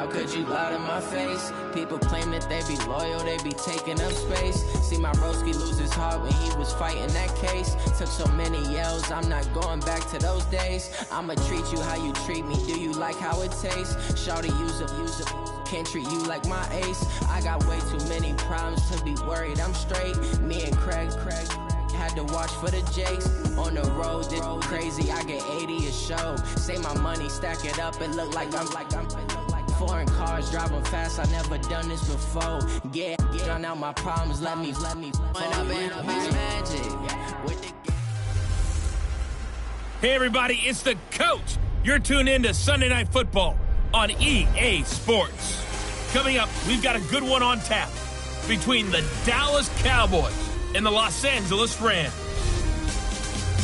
How could you lie to my face? People claim that they be loyal, they be taking up space. See my broski lose his heart when he was fighting that case. Took so many yells, I'm not going back to those days. I'ma treat you how you treat me, do you like how it tastes? Shawty use a, can't treat you like my ace. I got way too many problems to be worried, I'm straight. Me and Craig had to watch for the Jakes. On the road, this crazy, I get 80 a show. Say my money, stack it up, it look like I'm foreign cars, driving fast, I never done this before. Get on out my problems, let me when I've been magic. Hey everybody, it's the coach. You're tuned in to Sunday Night Football on EA Sports. Coming up, we've got a good one on tap between the Dallas Cowboys and the Los Angeles Rams.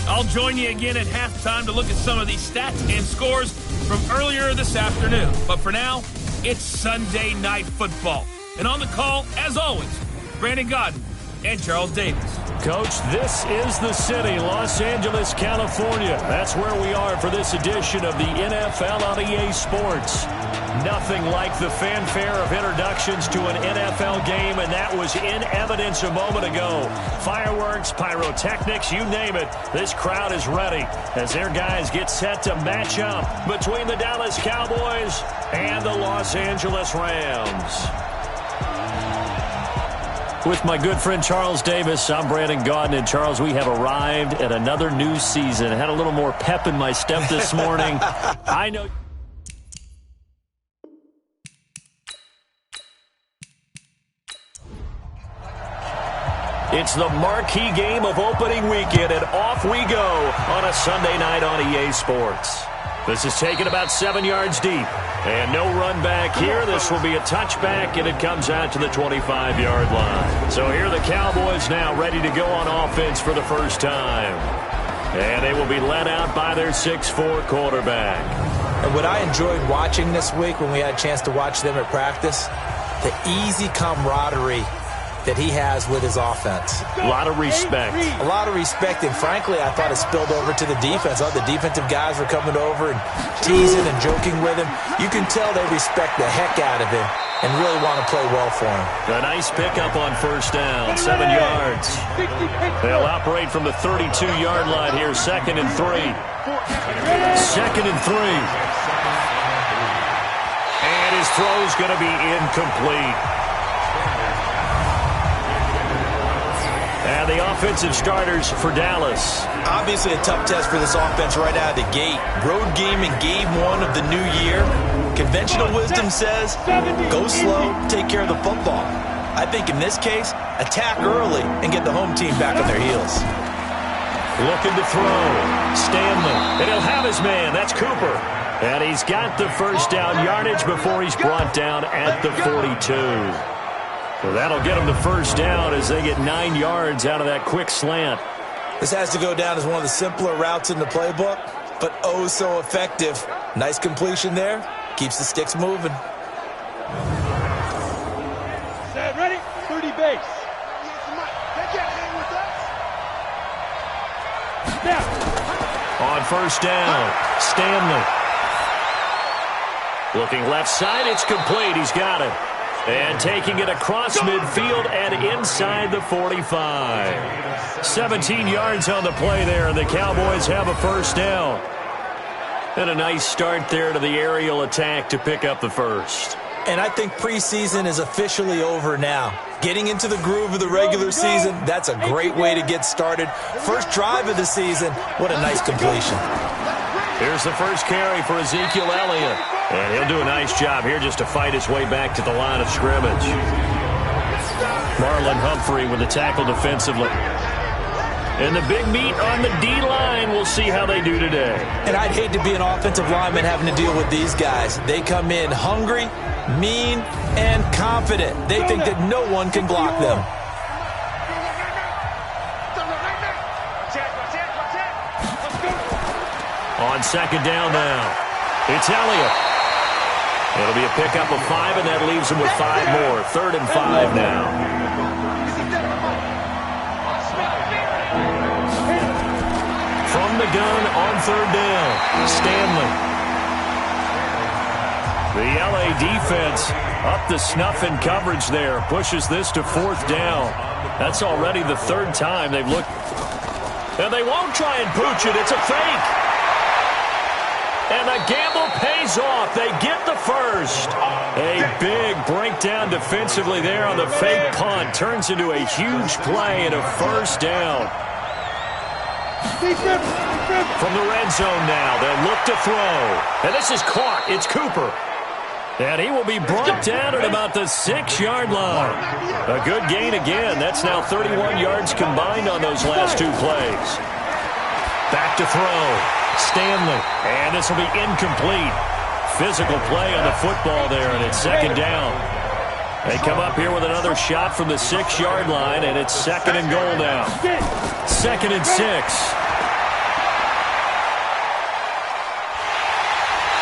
I'll join you again at halftime to look at some of these stats and scores from earlier this afternoon. But for now, it's Sunday Night Football. And on the call, as always, Brandon Godden and Charles Davis. Coach, this is the city, Los Angeles, California. That's where we are for this edition of the NFL on EA Sports. Nothing like the fanfare of introductions to an NFL game, and that was in evidence a moment ago. Fireworks, pyrotechnics, you name it. This crowd is ready as their guys get set to match up between the Dallas Cowboys and the Los Angeles Rams. With my good friend Charles Davis, I'm Brandon Godden. And Charles, we have arrived at another new season. I had a little more pep in my step this morning. I know. It's the marquee game of opening weekend, and off we go on a Sunday night on EA Sports. This is taken about 7 yards deep, and no run back here. This will be a touchback, and it comes out to the 25-yard line. So here are the Cowboys now ready to go on offense for the first time. And they will be led out by their 6'4" quarterback. And what I enjoyed watching this week when we had a chance to watch them at practice, the easy camaraderie that he has with his offense. A lot of respect. A lot of respect, and frankly, I thought it spilled over to the defense. All the defensive guys were coming over and teasing and joking with him. You can tell they respect the heck out of him and really want to play well for him. A nice pickup on first down, 7 yards. They'll operate from the 32-yard line here, 2nd and 3. 2nd and 3. And his throw's going to be incomplete. And the offensive starters for Dallas. Obviously a tough test for this offense right out of the gate. Road game in game 1 of the new year. Conventional wisdom says, go slow, take care of the football. I think in this case, attack early and get the home team back on their heels. Looking to throw. Stanley. And he'll have his man. That's Cooper. And he's got the first down yardage before he's brought down at the 42. So that'll get them the first down as they get 9 yards out of that quick slant. This has to go down as one of the simpler routes in the playbook, but oh so effective. Nice completion there. Keeps the sticks moving. Set, ready? 30 base. On first down, Stanley. Looking left side, it's complete. He's got it. And taking it across midfield and inside the 45. 17 yards on the play there, and the Cowboys have a first down. And a nice start there to the aerial attack to pick up the first. And I think preseason is officially over now. Getting into the groove of the regular season, that's a great way to get started. First drive of the season, what a nice completion. Here's the first carry for Ezekiel Elliott. And he'll do a nice job here just to fight his way back to the line of scrimmage. Marlon Humphrey with the tackle defensively. And the big meat on the D-line. We'll see how they do today. And I'd hate to be an offensive lineman having to deal with these guys. They come in hungry, mean, and confident. They think that no one can block them. On second down now, it's Elliott. It'll be a pickup of 5, and that leaves him with 5 more. 3rd and 5 now. From the gun on 3rd down, Stanley. The LA defense up to snuff in coverage there. Pushes this to 4th down. That's already the 3rd time they've looked. And they won't try and pooch it. It's a fake. And the gamble pays off. They get the first. A big breakdown defensively there on the fake punt. Turns into a huge play and a 1st down. From the red zone now, they'll look to throw. And this is caught. It's Cooper. And he will be brought down at about the 6-yard line. A good gain again. That's now 31 yards combined on those last 2 plays. Back to throw. Stanley. And this will be incomplete. Physical play on the football there, and it's 2nd down. They come up here with another shot from the 6-yard line, and it's 2nd and goal now. 2nd and 6.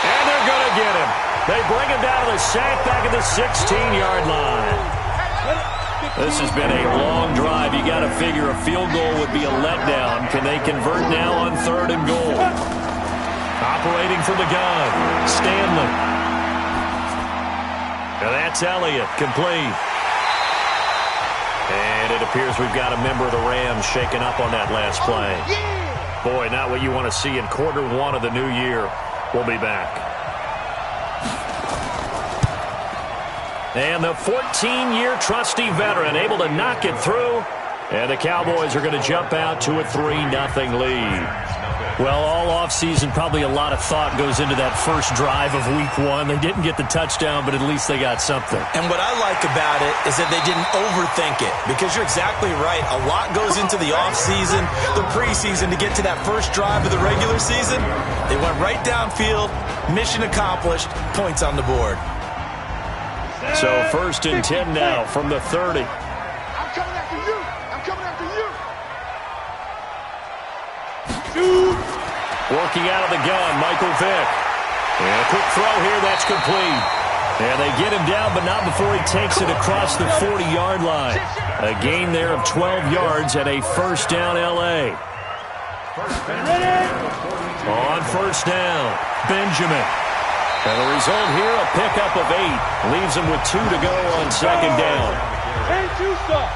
And they're going to get him. They bring him down to the sack back at the 16-yard line. This has been a long drive. You got to figure a field goal would be a letdown. Can they convert now on 3rd and goal? Operating from the gun, Stanley. And that's Elliott, complete. And it appears we've got a member of the Rams shaken up on that last play. Boy, not what you want to see in quarter 1 of the new year. We'll be back. And the 14-year trusty veteran able to knock it through. And the Cowboys are going to jump out to a 3-0 lead. Well, all offseason, probably a lot of thought goes into that first drive of Week 1. They didn't get the touchdown, but at least they got something. And what I like about it is that they didn't overthink it, because you're exactly right. A lot goes into the offseason, the preseason, to get to that first drive of the regular season. They went right downfield, mission accomplished, points on the board. So 1st and 10 now from the 30. I'm coming after you. I'm coming after you. Working out of the gun, Michael Vick. And a quick throw here, that's complete. And they get him down, but not before he takes it across the 40-yard line. A gain there of 12 yards and a 1st down L.A. On 1st down, Benjamin. And the result here, a pickup of 8. Leaves him with 2 to go on 2nd down. And 2 stop.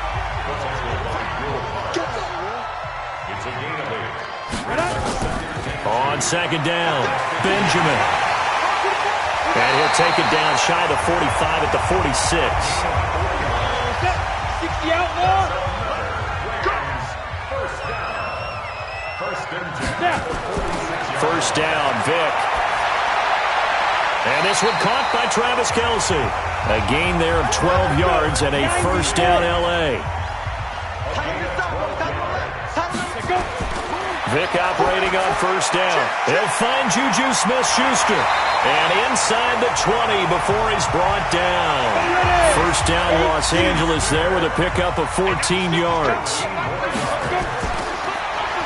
On 2nd down, Benjamin. And he'll take it down shy of the 45 at the 46. 60 out more. First down, Vick. And this one caught by Travis Kelce. A gain there of 12 yards and a 1st down L.A. Vick operating on 1st down. They'll find Juju Smith-Schuster. And inside the 20 before he's brought down. 1st down Los Angeles there with a pickup of 14 yards.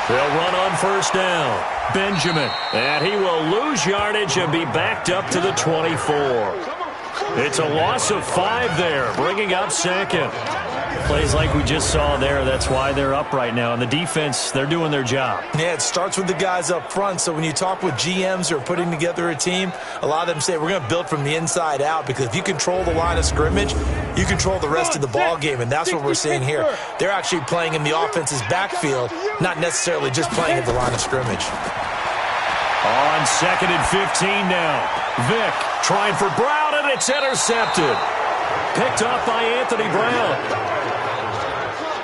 They'll run on 1st down. Benjamin. And he will lose yardage and be backed up to the 24. It's a loss of 5 there, bringing up 2nd. Plays like we just saw there, that's why they're up right now. And the defense, they're doing their job. Yeah, it starts with the guys up front. So when you talk with GMs who are putting together a team, a lot of them say we're going to build from the inside out, because if you control the line of scrimmage, you control the rest of the ball game, and that's what we're seeing here. They're actually playing in the offense's backfield, not necessarily just playing at the line of scrimmage. On 2nd and 15 now. Vick trying for Brown, and it's intercepted. Picked off by Anthony Brown.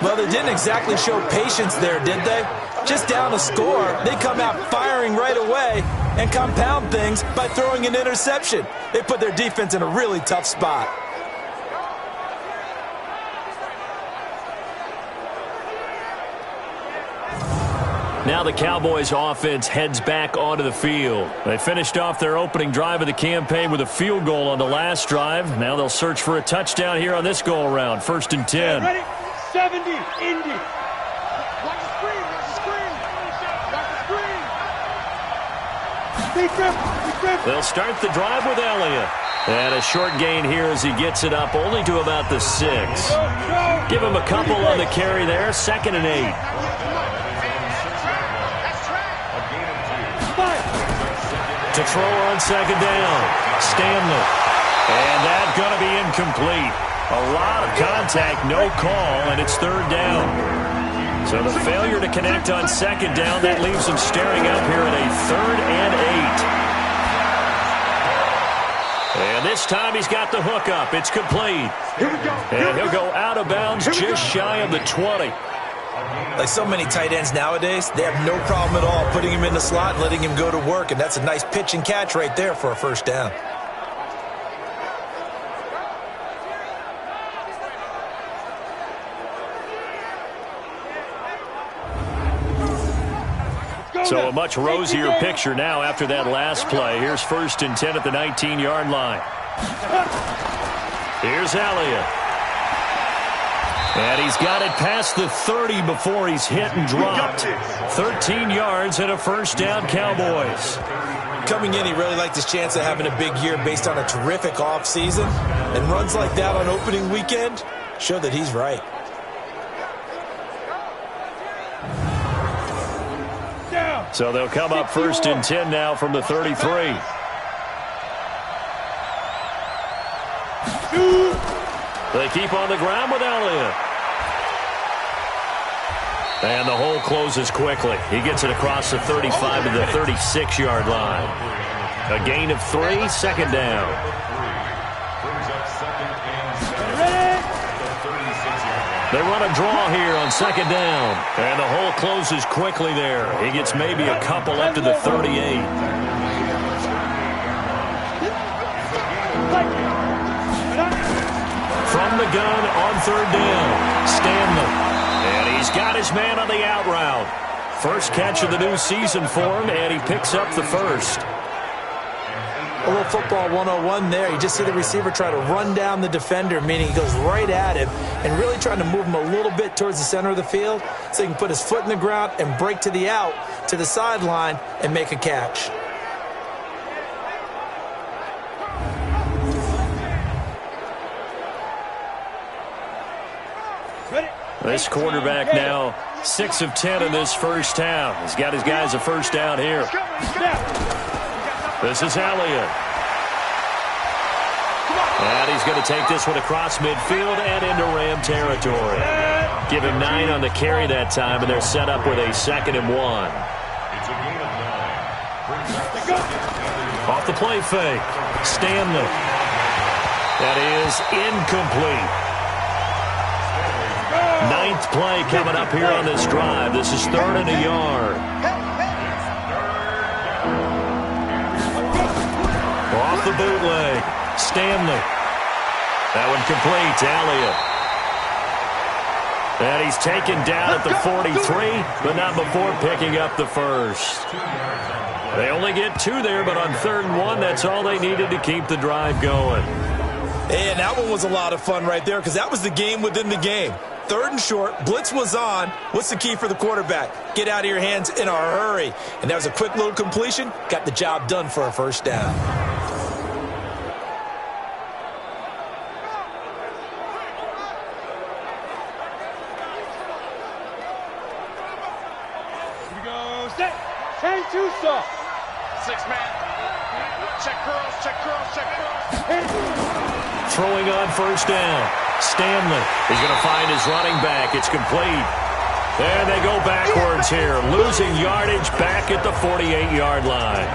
Well, they didn't exactly show patience there, did they? Just down a score, they come out firing right away and compound things by throwing an interception. They put their defense in a really tough spot. Now the Cowboys offense heads back onto the field. They finished off their opening drive of the campaign with a field goal on the last drive. Now they'll search for a touchdown here on this go-around. 1st and 10. Ready? 70, Indy. Watch the screen, watch the screen. Watch the screen. They'll start the drive with Elliott. And a short gain here as he gets it up only to about the 6. Give him a couple on the carry there. 2nd and 8. To throw on 2nd down. Stanley. And that's going to be incomplete. A lot of contact, no call, and it's third down. So the failure to connect on second down, that leaves him staring up here at a 3rd and 8. And this time he's got the hook up. It's complete. And he'll go out of bounds just shy of the 20. Like so many tight ends nowadays, they have no problem at all putting him in the slot and letting him go to work, and that's a nice pitch and catch right there for a first down. So a much rosier picture now after that last play. Here's 1st and 10 at the 19-yard line. Here's Elliott. And he's got it past the 30 before he's hit and dropped. 13 yards and a first down, Cowboys. Coming in, he really liked his chance of having a big year based on a terrific offseason. And runs like that on opening weekend show that he's right. So they'll come up 1st and 10 now from the 33. They keep on the ground with Elliott. And the hole closes quickly. He gets it across the 35 to the 36-yard line. A gain of 3, second down. They run a draw here on second down. And the hole closes quickly there. He gets maybe a couple up to the 38. From the gun on third down, Stanley. And he's got his man on the out route. First catch of the new season for him, and he picks up the first. A little football 101 there. You just see the receiver try to run down the defender, meaning he goes right at him and really trying to move him a little bit towards the center of the field so he can put his foot in the ground and break to the out, to the sideline, and make a catch. This quarterback now 6 of 10 in this first half. He's got his guys a first down here. This is Elliott. And he's going to take this one across midfield and into Ram territory. Give him 9 on the carry that time, and they're set up with a 2nd and 1. Off the play fake. Stanley. That is incomplete. 9th play coming up here on this drive. This is 3rd and a yard. Off the bootleg. Stanley. That one complete to Elliott. And he's taken down at the 43, but not before picking up the first. They only get 2 there, but on 3rd and 1, that's all they needed to keep the drive going. And that one was a lot of fun right there because that was the game within the game. 3rd and short, blitz was on. What's the key for the quarterback? Get out of your hands in a hurry. And that was a quick little completion. Got the job done for a first down. Here we go. Set. Hang two stop. 6-man. Check curls, check curls, check curls. Throwing on first down. Stanley. He's going to find his running back. It's complete. And they go backwards here. Losing yardage back at the 48-yard line.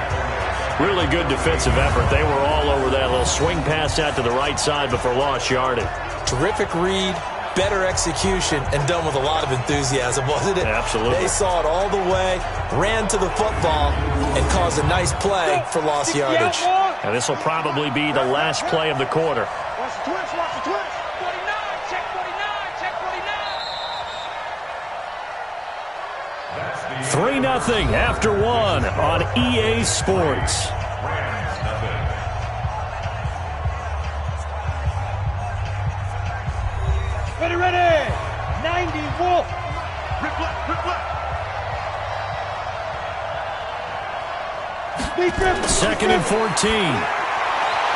Really good defensive effort. They were all over that little swing pass out to the right side before lost yardage. Terrific read, better execution, and done with a lot of enthusiasm, wasn't it? Absolutely. They saw it all the way, ran to the football, and caused a nice play for lost yardage. And this will probably be the last play of the quarter. Watch the twist, watch the twist. 49, check 49, check 3-0 49. after 1 on EA Sports. Ready, ready. 90 Wolf. Rip left, rip left. 2nd and 14.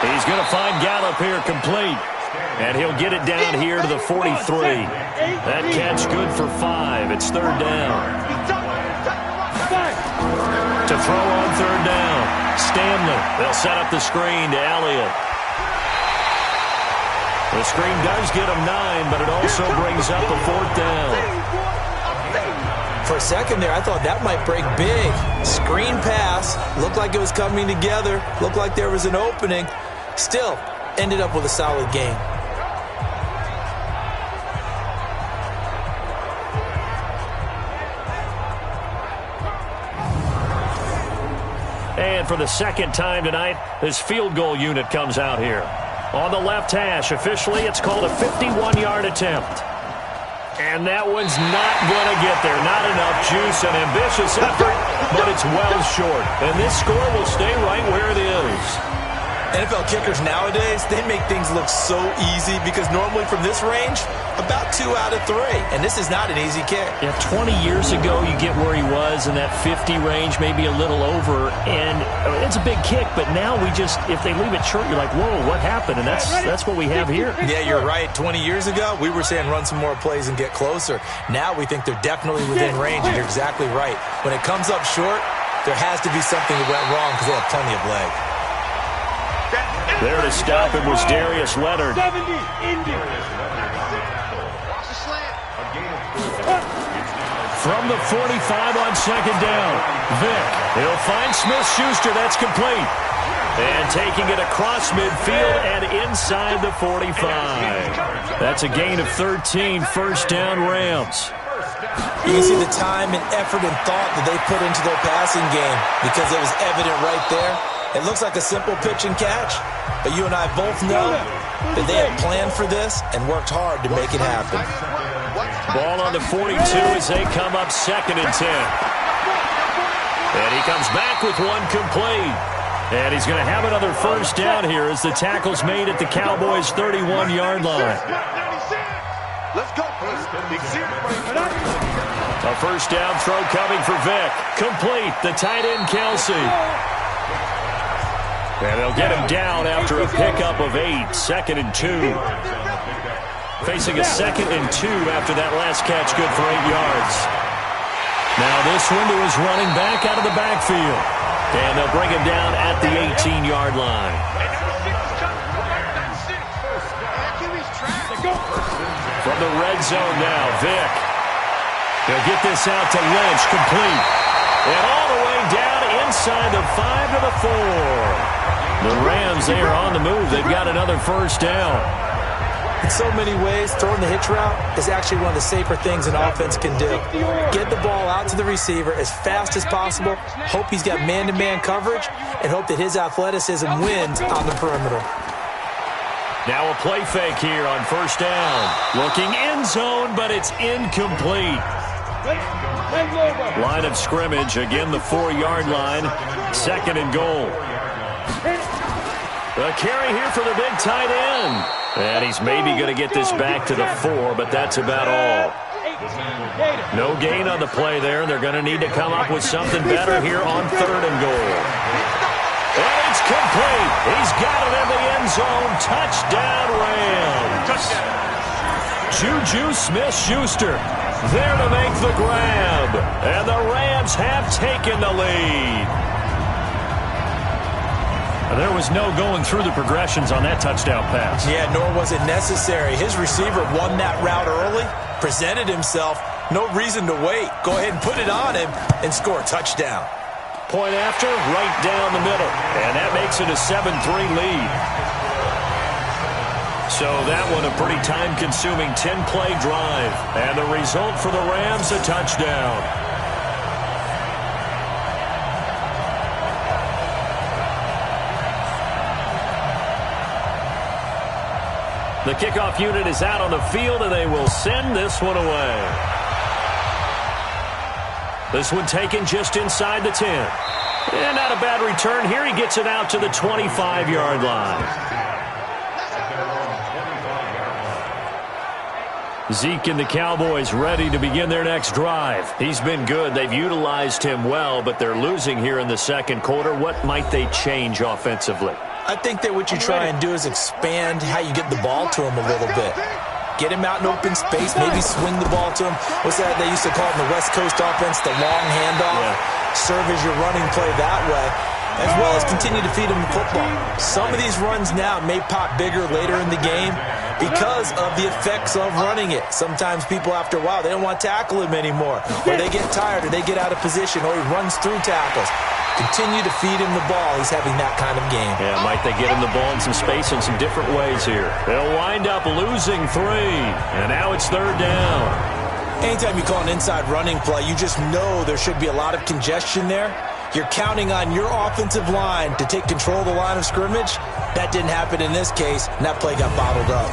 He's going to find Gallup here complete. And he'll get it down here to the 43. That catch good for 5. It's 3rd down. To throw on 3rd down. Stanley. They'll set up the screen to Elliott. The screen does get him 9, but it also brings up a 4th down. For a second there, I thought that might break big. Screen pass. Looked like it was coming together. Looked like there was an opening. Still, ended up with a solid game. And for the second time tonight, this field goal unit comes out here. On the left hash, officially, it's called a 51-yard attempt. And that one's not going to get there. Not enough juice, an ambitious effort, but it's well short. And this score will stay right where it is. NFL kickers nowadays, they make things look so easy because normally from this range, about 2 out of 3. And this is not an easy kick. Yeah, 20 years ago, you get where he was in that 50 range, maybe a little over. And it's a big kick, but now we just, if they leave it short, you're like, whoa, what happened? And that's what we have here. Yeah, you're right. 20 years ago, we were saying run some more plays and get closer. Now we think they're definitely within range, and you're exactly right. When it comes up short, there has to be something that went wrong because they have plenty of leg. There to stop it was Darius Leonard. 70, Indy. From the 45 on second down, Vick. He'll find Smith-Schuster. That's complete. And taking it across midfield and inside the 45. That's a gain of 13, first down Rams. You can see the time and effort and thought that they put into their passing game because it was evident right there. It looks like a simple pitch and catch, but you and I both know that they had planned for this and worked hard to make it happen. Ball on the 42 as they come up 2nd and 10. And he comes back with one complete. And he's going to have another first down here as the tackle's made at the Cowboys' 31-yard line. Let's go. A first down throw coming for Vick. Complete. The tight end, Kelsey. And they'll get him down after a pickup of 8, 2nd and 2. Facing a 2nd and 2 after that last catch, good for 8 yards. Now this one to his running back out of the backfield. And they'll bring him down at the 18-yard line. From the red zone now, Vick. They'll get this out to Lynch, complete. And all the way down inside the 5 to the 4. The Rams, they are on the move. They've got another first down. In so many ways, throwing the hitch route is actually one of the safer things an offense can do. Get the ball out to the receiver as fast as possible, hope he's got man-to-man coverage, and hope that his athleticism wins on the perimeter. Now a play fake here on first down. Looking end zone, but it's incomplete. Line of scrimmage, again the 4-yard line. 2nd and goal. A carry here for the big tight end. And he's maybe going to get this back to the 4, but that's about all. No gain on the play there. They're going to need to come up with something better here on 3rd and goal. And it's complete. He's got it in the end zone. Touchdown, Rams. Juju Smith-Schuster there to make the grab. And the Rams have taken the lead. There was no going through the progressions on that touchdown pass. Yeah, nor was it necessary. His receiver won that route early, presented himself. No reason to wait. Go ahead and put it on him and score a touchdown. Point after, right down the middle. And that makes it a 7-3 lead. So that one a pretty time-consuming 10-play drive. And the result for the Rams, a touchdown. The kickoff unit is out on the field, and they will send this one away. This one taken just inside the 10. And not a bad return here. He gets it out to the 25-yard line. Zeke and the Cowboys ready to begin their next drive. He's been good. They've utilized him well, but they're losing here in the second quarter. What might they change offensively? I think that what you try and do is expand how you get the ball to him a little bit. Get him out in open space, maybe swing the ball to him. What's that they used to call in the West Coast offense, the long handoff? Yeah. Serve as your running play that way, as well as continue to feed him the football. Some of these runs now may pop bigger later in the game, because of the effects of running it. Sometimes people, after a while, they don't want to tackle him anymore, or they get tired, or they get out of position, or he runs through tackles. Continue to feed him the ball. He's having that kind of game. Yeah, might they get him the ball in some space in some different ways here. They'll wind up losing 3, and now it's 3rd down. Anytime you call an inside running play, you just know there should be a lot of congestion there. You're counting on your offensive line to take control of the line of scrimmage. That didn't happen in this case, and that play got bottled up.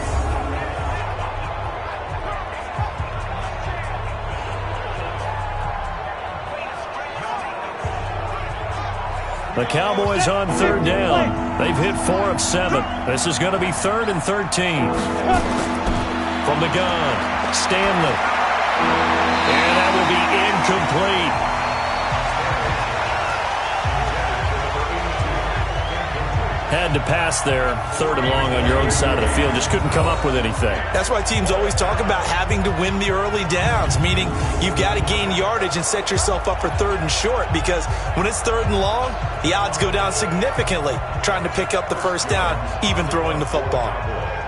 The Cowboys on 3rd down. They've hit 4 of 7. This is going to be 3rd and 13. From the gun, Stanley. And that will be incomplete. Had to pass there, 3rd and long on your own side of the field. Just couldn't come up with anything. That's why teams always talk about having to win the early downs, meaning you've got to gain yardage and set yourself up for 3rd and short, because when it's 3rd and long, the odds go down significantly trying to pick up the first down, even throwing the football.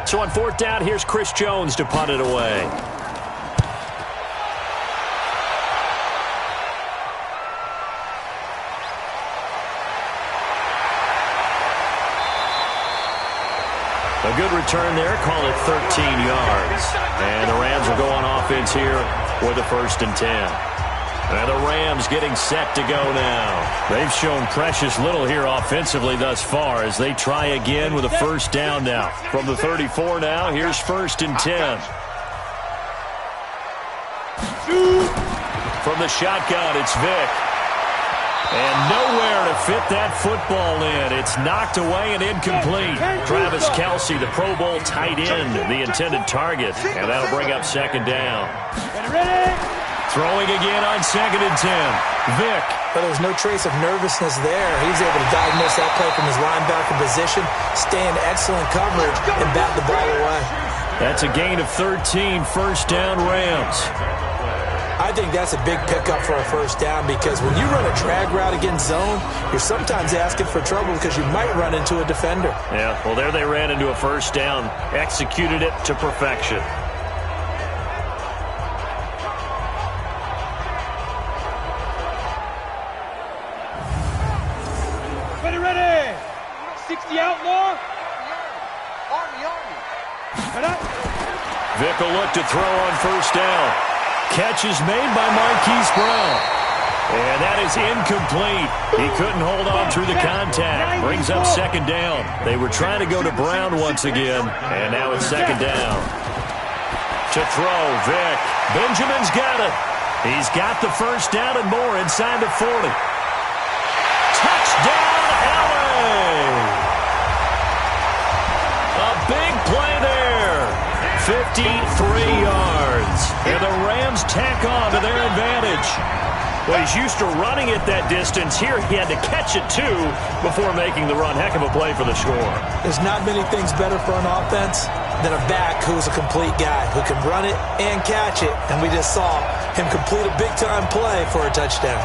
So on 4th down, here's Chris Jones to punt it away. A good return there, call it 13 yards. And the Rams will go on offense here with a 1st and 10. And the Rams getting set to go now. They've shown precious little here offensively thus far as they try again with a 1st down now. From the 34 now, here's 1st and 10. From the shotgun, it's Vick. And nowhere to fit that football in. It's knocked away and incomplete. Travis Kelce, the Pro Bowl tight end, the intended target. And that'll bring up 2nd down. Throwing again on 2nd and 10. Vick. But there was no trace of nervousness there. He was able to diagnose that play from his linebacker position, stay in excellent coverage, and bat the ball away. That's a gain of 13, 1st down Rams. I think that's a big pickup for a 1st down, because when you run a drag route against zone, you're sometimes asking for trouble because you might run into a defender. Yeah, well, there they ran into a 1st down, executed it to perfection. Ready. 60 outlaw. Vick will look to throw on 1st down. Catch is made by Marquise Brown. And that is incomplete. He couldn't hold on through the contact. Brings up 2nd down. They were trying to go to Brown once again. And now it's 2nd down. To throw, Vick. Benjamin's got it. He's got the 1st down and more inside the 40. Touchdown, LA! A big play there. 53 yards. And the Rams tack on to their advantage. Well, he's used to running it that distance. Here he had to catch it, too, before making the run. Heck of a play for the score. There's not many things better for an offense than a back who's a complete guy, who can run it and catch it. And we just saw him complete a big-time play for a touchdown.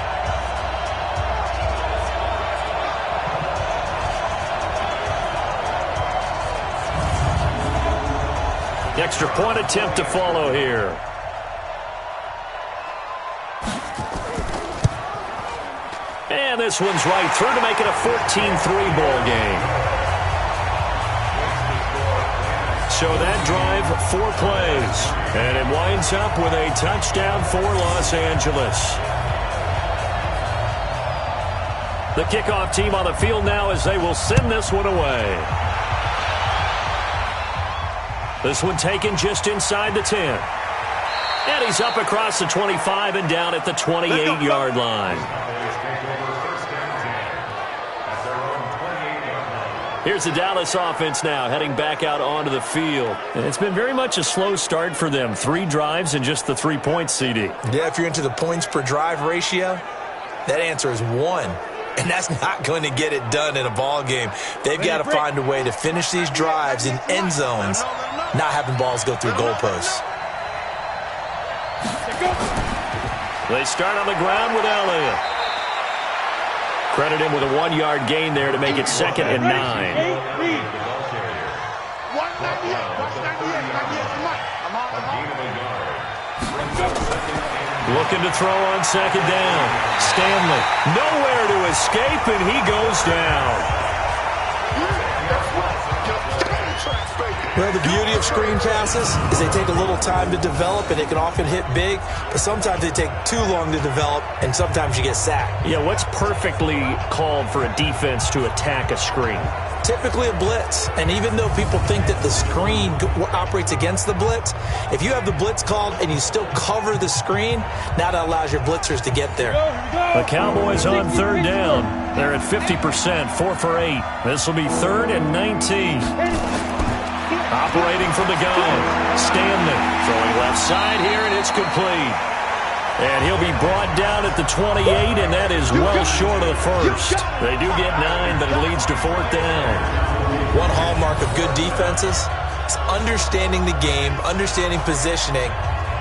The extra point attempt to follow here. And this one's right through to make it a 14-3 ball game. So that drive, 4 plays. And it winds up with a touchdown for Los Angeles. The kickoff team on the field now as they will send this one away. This one taken just inside the 10. And he's up across the 25 and down at the 28-yard line. Here's the Dallas offense now, heading back out onto the field. And it's been very much a slow start for them. 3 drives and just the 3 points, CD. Yeah, if you're into the points per drive ratio, that answer is 1. And that's not going to get it done in a ball game. They've got to find a way to finish these drives in end zones, not having balls go through goalposts. They start on the ground with Elliott. Credit him with a 1-yard gain there to make it 2nd and 9. Looking to throw on second down. Stanley, nowhere to escape, and he goes down. Well, the beauty of screen passes is they take a little time to develop, and they can often hit big, but sometimes they take too long to develop, and sometimes you get sacked. Yeah, what's perfectly called for a defense to attack a screen? Typically a blitz, and even though people think that the screen operates against the blitz, if you have the blitz called and you still cover the screen, now that allows your blitzers to get there. The Cowboys on third down. They're at 50%, 4 for 8. This will be 3rd and 19. Operating from the gun. Stanley throwing left side here, and it's complete. And he'll be brought down at the 28, and that is well short of the first. They do get 9, but it leads to 4th down. One hallmark of good defenses is understanding the game, understanding positioning,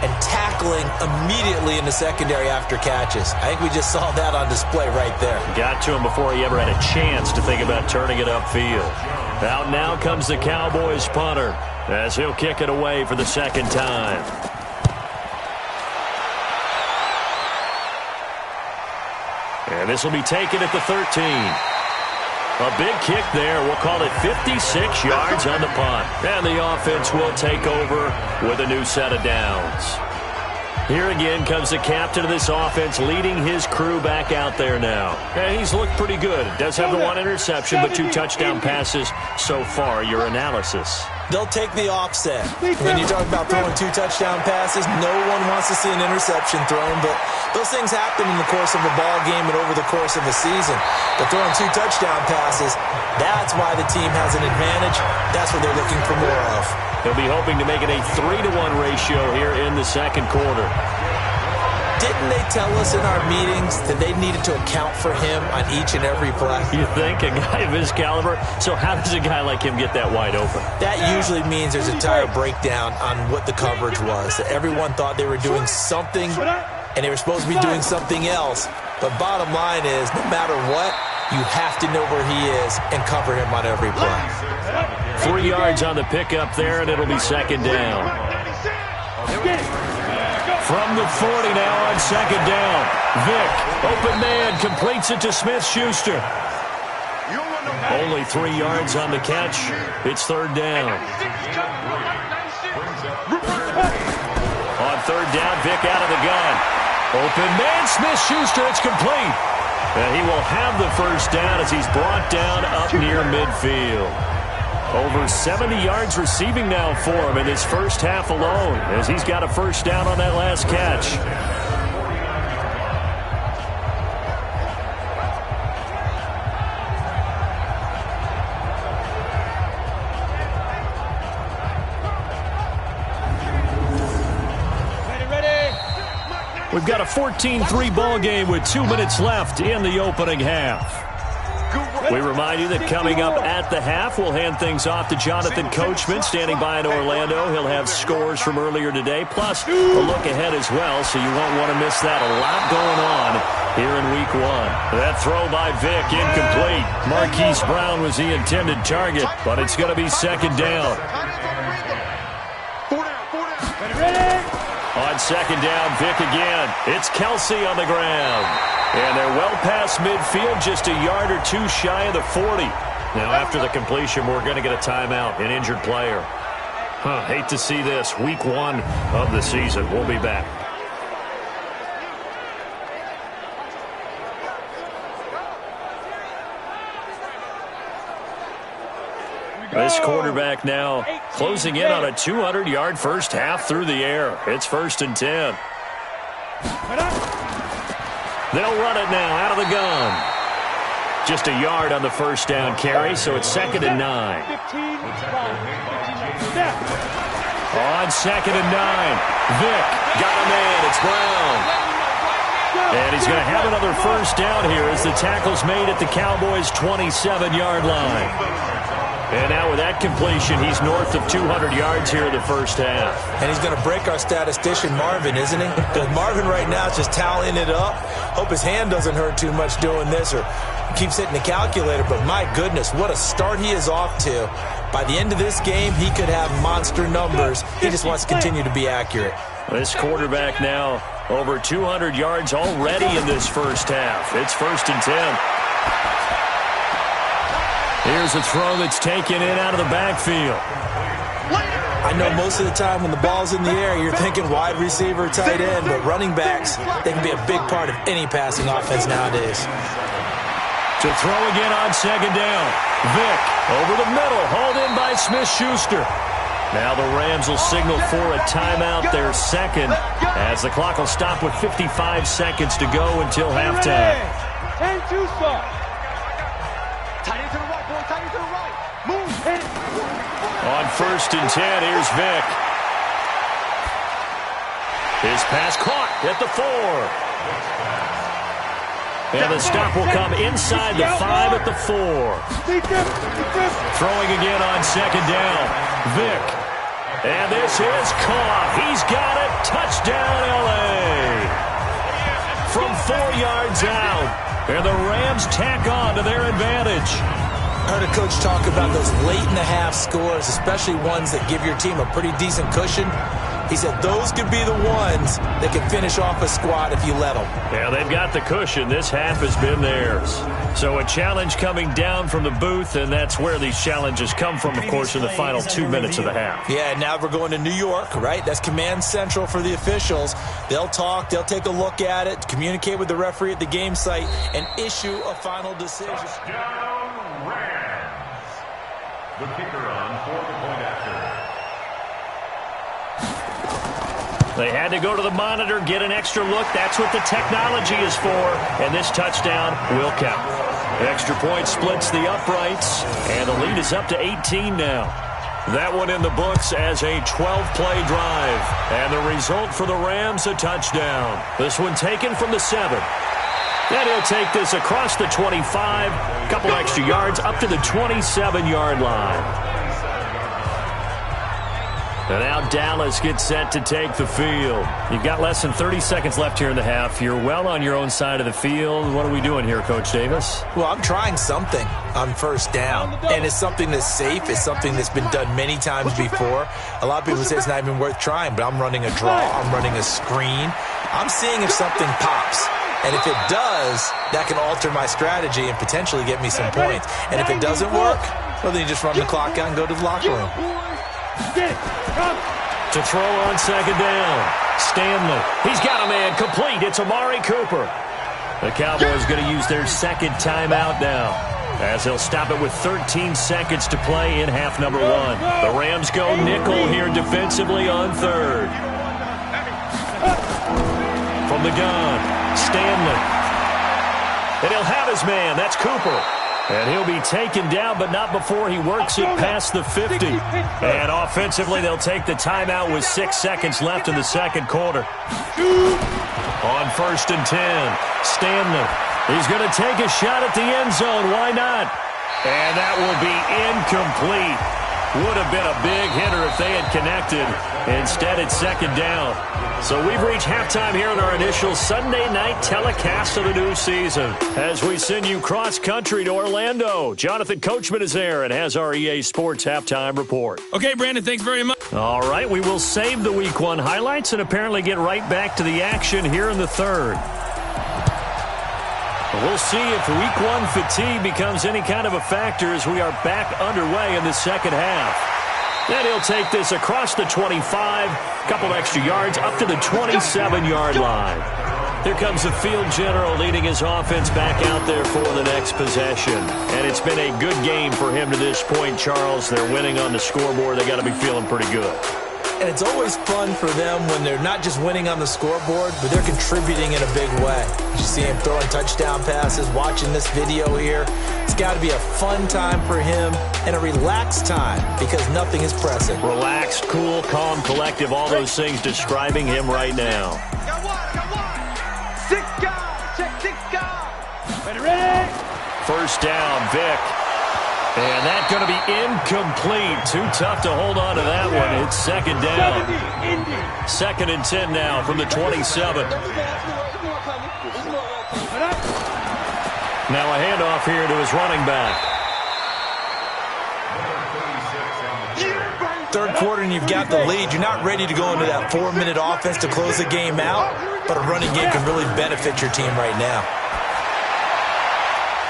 and tackling immediately in the secondary after catches. I think we just saw that on display right there. Got to him before he ever had a chance to think about turning it upfield. Out now comes the Cowboys punter as he'll kick it away for the second time. And this will be taken at the 13. A big kick there. We'll call it 56 yards on the punt. And the offense will take over with a new set of downs. Here again comes the captain of this offense leading his crew back out there now. And he's looked pretty good. Does have the 1 interception, but 2 touchdown passes so far. Your analysis? They'll take the offset. When you talk about throwing 2 touchdown passes, no one wants to see an interception thrown, but those things happen in the course of a ball game and over the course of a season. But throwing 2 touchdown passes, that's why the team has an advantage. That's what they're looking for more of. He'll be hoping to make it a 3-to-1 ratio here in the second quarter. Didn't they tell us in our meetings that they needed to account for him on each and every play? You think? A guy of his caliber? So how does a guy like him get that wide open? That usually means there's a entire breakdown on what the coverage was. That everyone thought they were doing something, and they were supposed to be doing something else. But bottom line is, no matter what, you have to know where he is and cover him on every play. 3 yards on the pickup there, and it'll be second down. From the 40 now on second down. Vick, open man, completes it to Smith-Schuster. Only 3 yards on the catch. It's third down. On third down, Vick out of the gun. Open man, Smith-Schuster, it's complete. And he will have the first down as he's brought down up near midfield. Over 70 yards receiving now for him in this first half alone as he's got a first down on that last catch. We've got a 14-3 ball game with 2 minutes left in the opening half. We remind you that coming up at the half, we'll hand things off to Jonathan Coachman standing by in Orlando. He'll have scores from earlier today, plus a look ahead as well, so you won't want to miss that. A lot going on here in Week 1. That throw by Vick, incomplete. Marquise Brown was the intended target, but it's going to be second down. On second down, Vick again. It's Kelsey on the ground. And they're well past midfield, just a yard or 2 shy of the 40. Now, after the completion, we're going to get a timeout, an injured player. Hate to see this. Week 1 of the season. We'll be back. This quarterback now closing in on a 200-yard first half through the air. It's 1st and 10. They'll run it now out of the gun. Just a yard on the first down carry, so it's 2nd and 9. On 2nd and 9, Vick got a man. It's Brown. And he's going to have another first down here as the tackle's made at the Cowboys' 27-yard line. And now with that completion, he's north of 200 yards here in the first half. And he's going to break our statistician, Marvin, isn't he? Because Marvin right now is just tallying it up. Hope his hand doesn't hurt too much doing this or keeps hitting the calculator. But my goodness, what a start he is off to. By the end of this game, he could have monster numbers. He just wants to continue to be accurate. This quarterback now over 200 yards already in this first half. It's 1st and 10. Here's a throw that's taken in out of the backfield. I know most of the time when the ball's in the air, you're thinking wide receiver, tight end, but running backs, they can be a big part of any passing offense nowadays. To throw again on 2nd down. Vick over the middle, hauled in by Smith-Schuster. Now the Rams will signal for a timeout, their second, as the clock will stop with 55 seconds to go until halftime. 10-2 stop. Tight end to the right, boy. Tight end to the right. Move. Hit it. On 1st and 10, here's Vick. His pass caught at the 4. And the stop will come inside the 5 at the 4. Throwing again on 2nd down. Vick. And this is caught. He's got it. Touchdown, L.A. From 4 yards out. And the Rams tack on to their advantage. I heard a coach talk about those late-in-the-half scores, especially ones that give your team a pretty decent cushion. He said those could be the ones that can finish off a squad if you let them. Yeah, they've got the cushion. This half has been theirs. So a challenge coming down from the booth, and that's where these challenges come from, of course, in the final 2 minutes of the half. Yeah, now we're going to New York, right? That's command central for the officials. They'll talk, they'll take a look at it, communicate with the referee at the game site, and issue a final decision. Touchdown, Rams. The kicker on for the point after. They had to go to the monitor, get an extra look. That's what the technology is for. And this touchdown will count. Extra point splits the uprights, and the lead is up to 18 now. That one in the books as a 12-play drive. And the result for the Rams, a touchdown. This one taken from the 7. Then he'll take this across the 25, a couple extra yards up to the 27-yard line. And now Dallas gets set to take the field. You've got less than 30 seconds left here in the half. You're well on your own side of the field. What are we doing here, Coach Davis? Well, I'm trying something on 1st down. And it's something that's safe. It's something that's been done many times before. A lot of people say it's not even worth trying, but I'm running a draw. I'm running a screen. I'm seeing if something pops. And if it does, that can alter my strategy and potentially get me some points. And if it doesn't work, well, then you just run the clock out and go to the locker room. To throw on 2nd down. Stanley. He's got a man complete. It's Amari Cooper. The Cowboys going to use their second timeout now, as they'll stop it with 13 seconds to play in half number 1. The Rams go nickel here defensively on 3rd. From the gun, Stanley. And he'll have his man. That's Cooper. And he'll be taken down, but not before he works it past the 50. And offensively, they'll take the timeout with 6 seconds left in the second quarter. On 1st and 10, Stanley. He's going to take a shot at the end zone. Why not? And that will be incomplete. Would have been a big hitter if they had connected. Instead, it's 2nd down. So we've reached halftime here in our initial Sunday night telecast of the new season. As we send you cross-country to Orlando, Jonathan Coachman is there and has our EA Sports halftime report. Okay, Brandon, thanks very much. All right, we will save the Week 1 highlights and apparently get right back to the action here in the 3rd. We'll see if Week 1 fatigue becomes any kind of a factor as we are back underway in the second half. Then he'll take this across the 25, a couple extra yards up to the 27-yard line. Here comes the field general leading his offense back out there for the next possession. And it's been a good game for him to this point, Charles. They're winning on the scoreboard. They got to be feeling pretty good. And it's always fun for them when they're not just winning on the scoreboard, but they're contributing in a big way. You see him throwing touchdown passes, watching this video here. It's got to be a fun time for him and a relaxed time because nothing is pressing. Relaxed, cool, calm, collective, all those things describing him right now. Got one. 6 guys. Check 6 guys. Ready? First down, Vick. And that's going to be incomplete. Too tough to hold on to that one. It's 2nd down. 2nd and 10 now from the 27. Now a handoff here to his running back. third quarter and you've got the lead, you're not ready to go into that 4-minute offense to close the game out, but a running game can really benefit your team right now.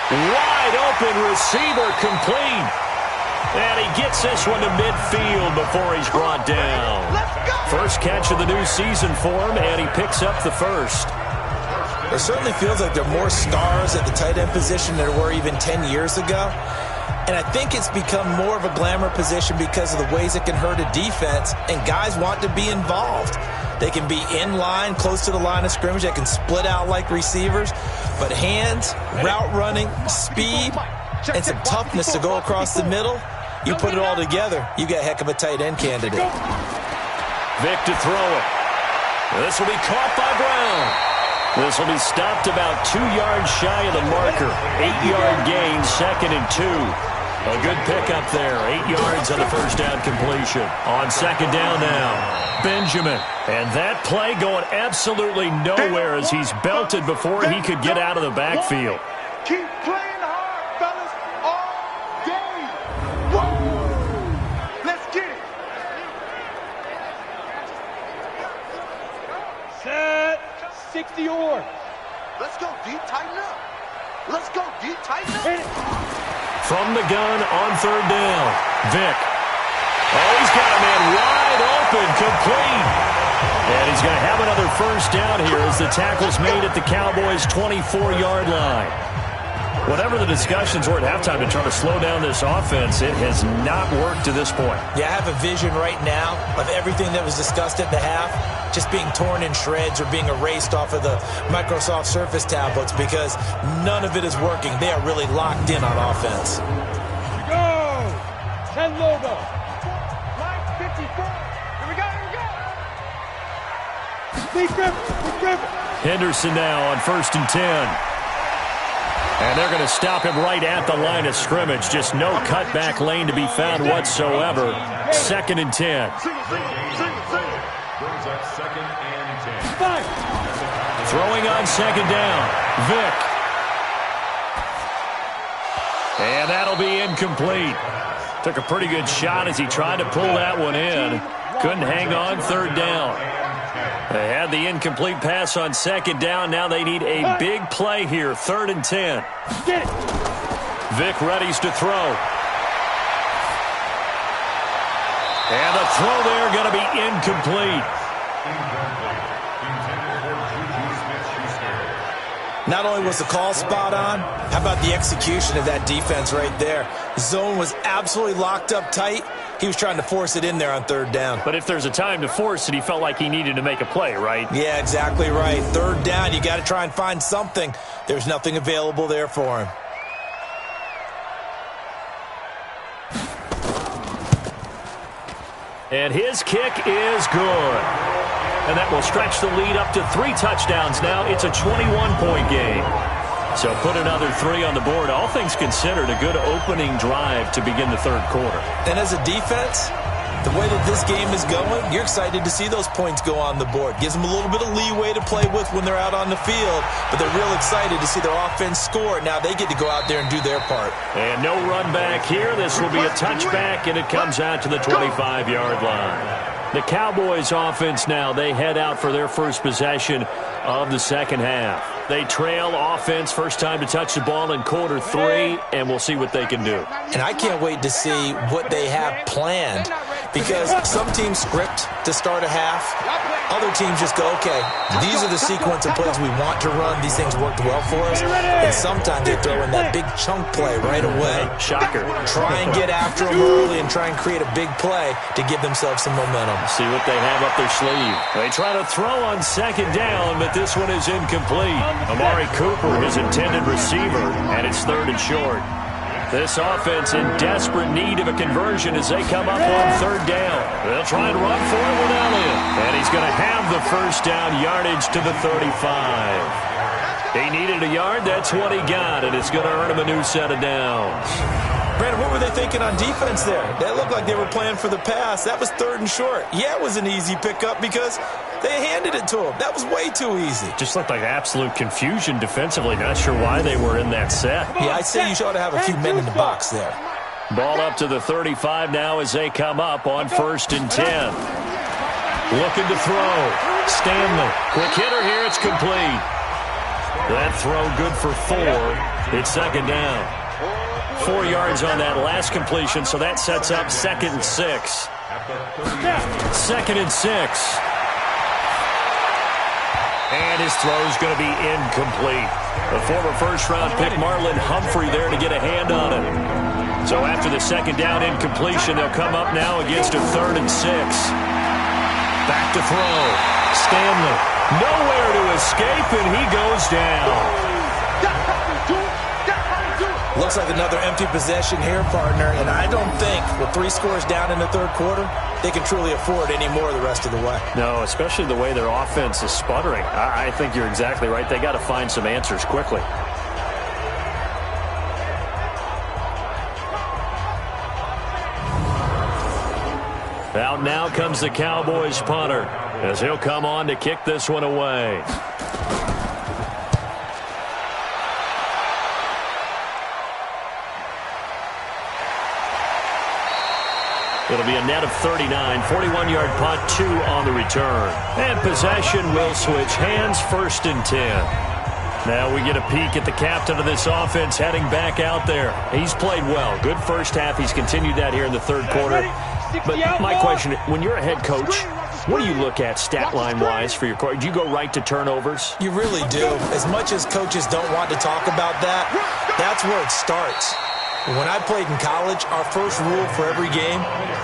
Wide open receiver complete. And he gets this one to midfield before he's brought down. First catch of the new season for him, and he picks up the first. It certainly feels like there are more stars at the tight end position than there were even 10 years ago. And I think it's become more of a glamour position because of the ways it can hurt a defense, and guys want to be involved. They can be in line, close to the line of scrimmage. They can split out like receivers. But hands, route running, speed, and some toughness to go across the middle, you put it all together, you got a heck of a tight end candidate. Vic to throw it. This will be caught by Brown. This will be stopped about 2 yards shy of the marker. 8-yard gain, 2nd and 2. A good pickup there. 8 yards on the first down completion. On 2nd down now, Benjamin. And that play going absolutely nowhere as he's belted before he could get out of the backfield. Keep playing hard, fellas, all day. Woo! Let's get it. Set. 60 yards. Let's go deep, tighten up. Let's go deep, tighten up. From the gun on 3rd down, Vic. Oh, he's got a man wide open, complete. And he's going to have another first down here as the tackle's made at the Cowboys' 24-yard line. Whatever the discussions were at halftime to try to slow down this offense, it has not worked to this point. Yeah, I have a vision right now of everything that was discussed at the half just being torn in shreds or being erased off of the Microsoft Surface tablets because none of it is working. They are really locked in on offense. Go! 10 logo. Line 54. Here we go, here we go. Big grip. Henderson now on 1st and 10. And they're going to stop him right at the line of scrimmage. Just no cutback lane to be found whatsoever. 2nd and 10. Brings up 2nd and 10. Throwing on 2nd down, Vic. And that'll be incomplete. Took a pretty good shot as he tried to pull that one in. Couldn't hang on 3rd down. They had the incomplete pass on 2nd down. Now they need a big play here. 3rd and 10. Vic readies to throw. And the throw there going to be incomplete. Not only was the call spot on, how about the execution of that defense right there? Zone was absolutely locked up tight. He was trying to force it in there on 3rd down. But if there's a time to force it, he felt like he needed to make a play, right? Yeah, exactly right. 3rd down, you got to try and find something. There's nothing available there for him. And his kick is good. And that will stretch the lead up to 3 touchdowns now. It's a 21-point game. So put another 3 on the board. All things considered, a good opening drive to begin the 3rd quarter. And as a defense, the way that this game is going, you're excited to see those points go on the board. Gives them a little bit of leeway to play with when they're out on the field, but they're real excited to see their offense score. Now they get to go out there and do their part. And no run back here. This will be a touchback, and it comes out to the 25-yard line. The Cowboys offense now, they head out for their first possession of the 2nd half. They trail offense, first time to touch the ball in quarter 3, and we'll see what they can do. And I can't wait to see what they have planned, because some teams script to start a half. Other teams just go, okay, these are the sequence of plays we want to run. These things worked well for us. And sometimes they throw in that big chunk play right away. Shocker. Try and get after them early and try and create a big play to give themselves some momentum. See what they have up their sleeve. They try to throw on 2nd down, but this one is incomplete. Amari Cooper, his intended receiver, and it's 3rd and short. This offense in desperate need of a conversion as they come up on 3rd down. They'll try and run for it with Elliott. And he's going to have the first down, yardage to the 35. He needed a yard. That's what he got, and it's going to earn him a new set of downs. Brandon, what were they thinking on defense there? That looked like they were playing for the pass. That was 3rd and short. Yeah, it was an easy pickup because they handed it to him. That was way too easy. Just looked like absolute confusion defensively. Not sure why they were in that set. Yeah, I'd say you ought to have a few men in the box there. Ball up to the 35 now as they come up on 1st and 10. Looking to throw. Stanley. Quick hitter here. It's complete. That throw good for 4. It's 2nd down. 4 yards on that last completion, so that sets up 2nd and 6. 2nd and 6. And his throw's going to be incomplete. The former first-round pick, Marlon Humphrey, there to get a hand on it. So after the 2nd down incompletion, they'll come up now against a 3rd and 6. Back to throw. Stanley. Nowhere to escape, and he goes down. Looks like another empty possession here, partner, and I don't think with 3 scores down in the 3rd quarter, they can truly afford any more the rest of the way. No, especially the way their offense is sputtering. I think you're exactly right. They got to find some answers quickly. Out now comes the Cowboys punter as he'll come on to kick this one away. It'll be a net of 39, 41-yard punt, 2 on the return. And possession will switch hands, 1st and 10. Now we get a peek at the captain of this offense heading back out there. He's played well. Good first half. He's continued that here in the 3rd quarter. But my question, when you're a head coach, what do you look at stat line-wise for your coach? Do you go right to turnovers? You really do. As much as coaches don't want to talk about that, that's where it starts. When I played in college, our first rule for every game,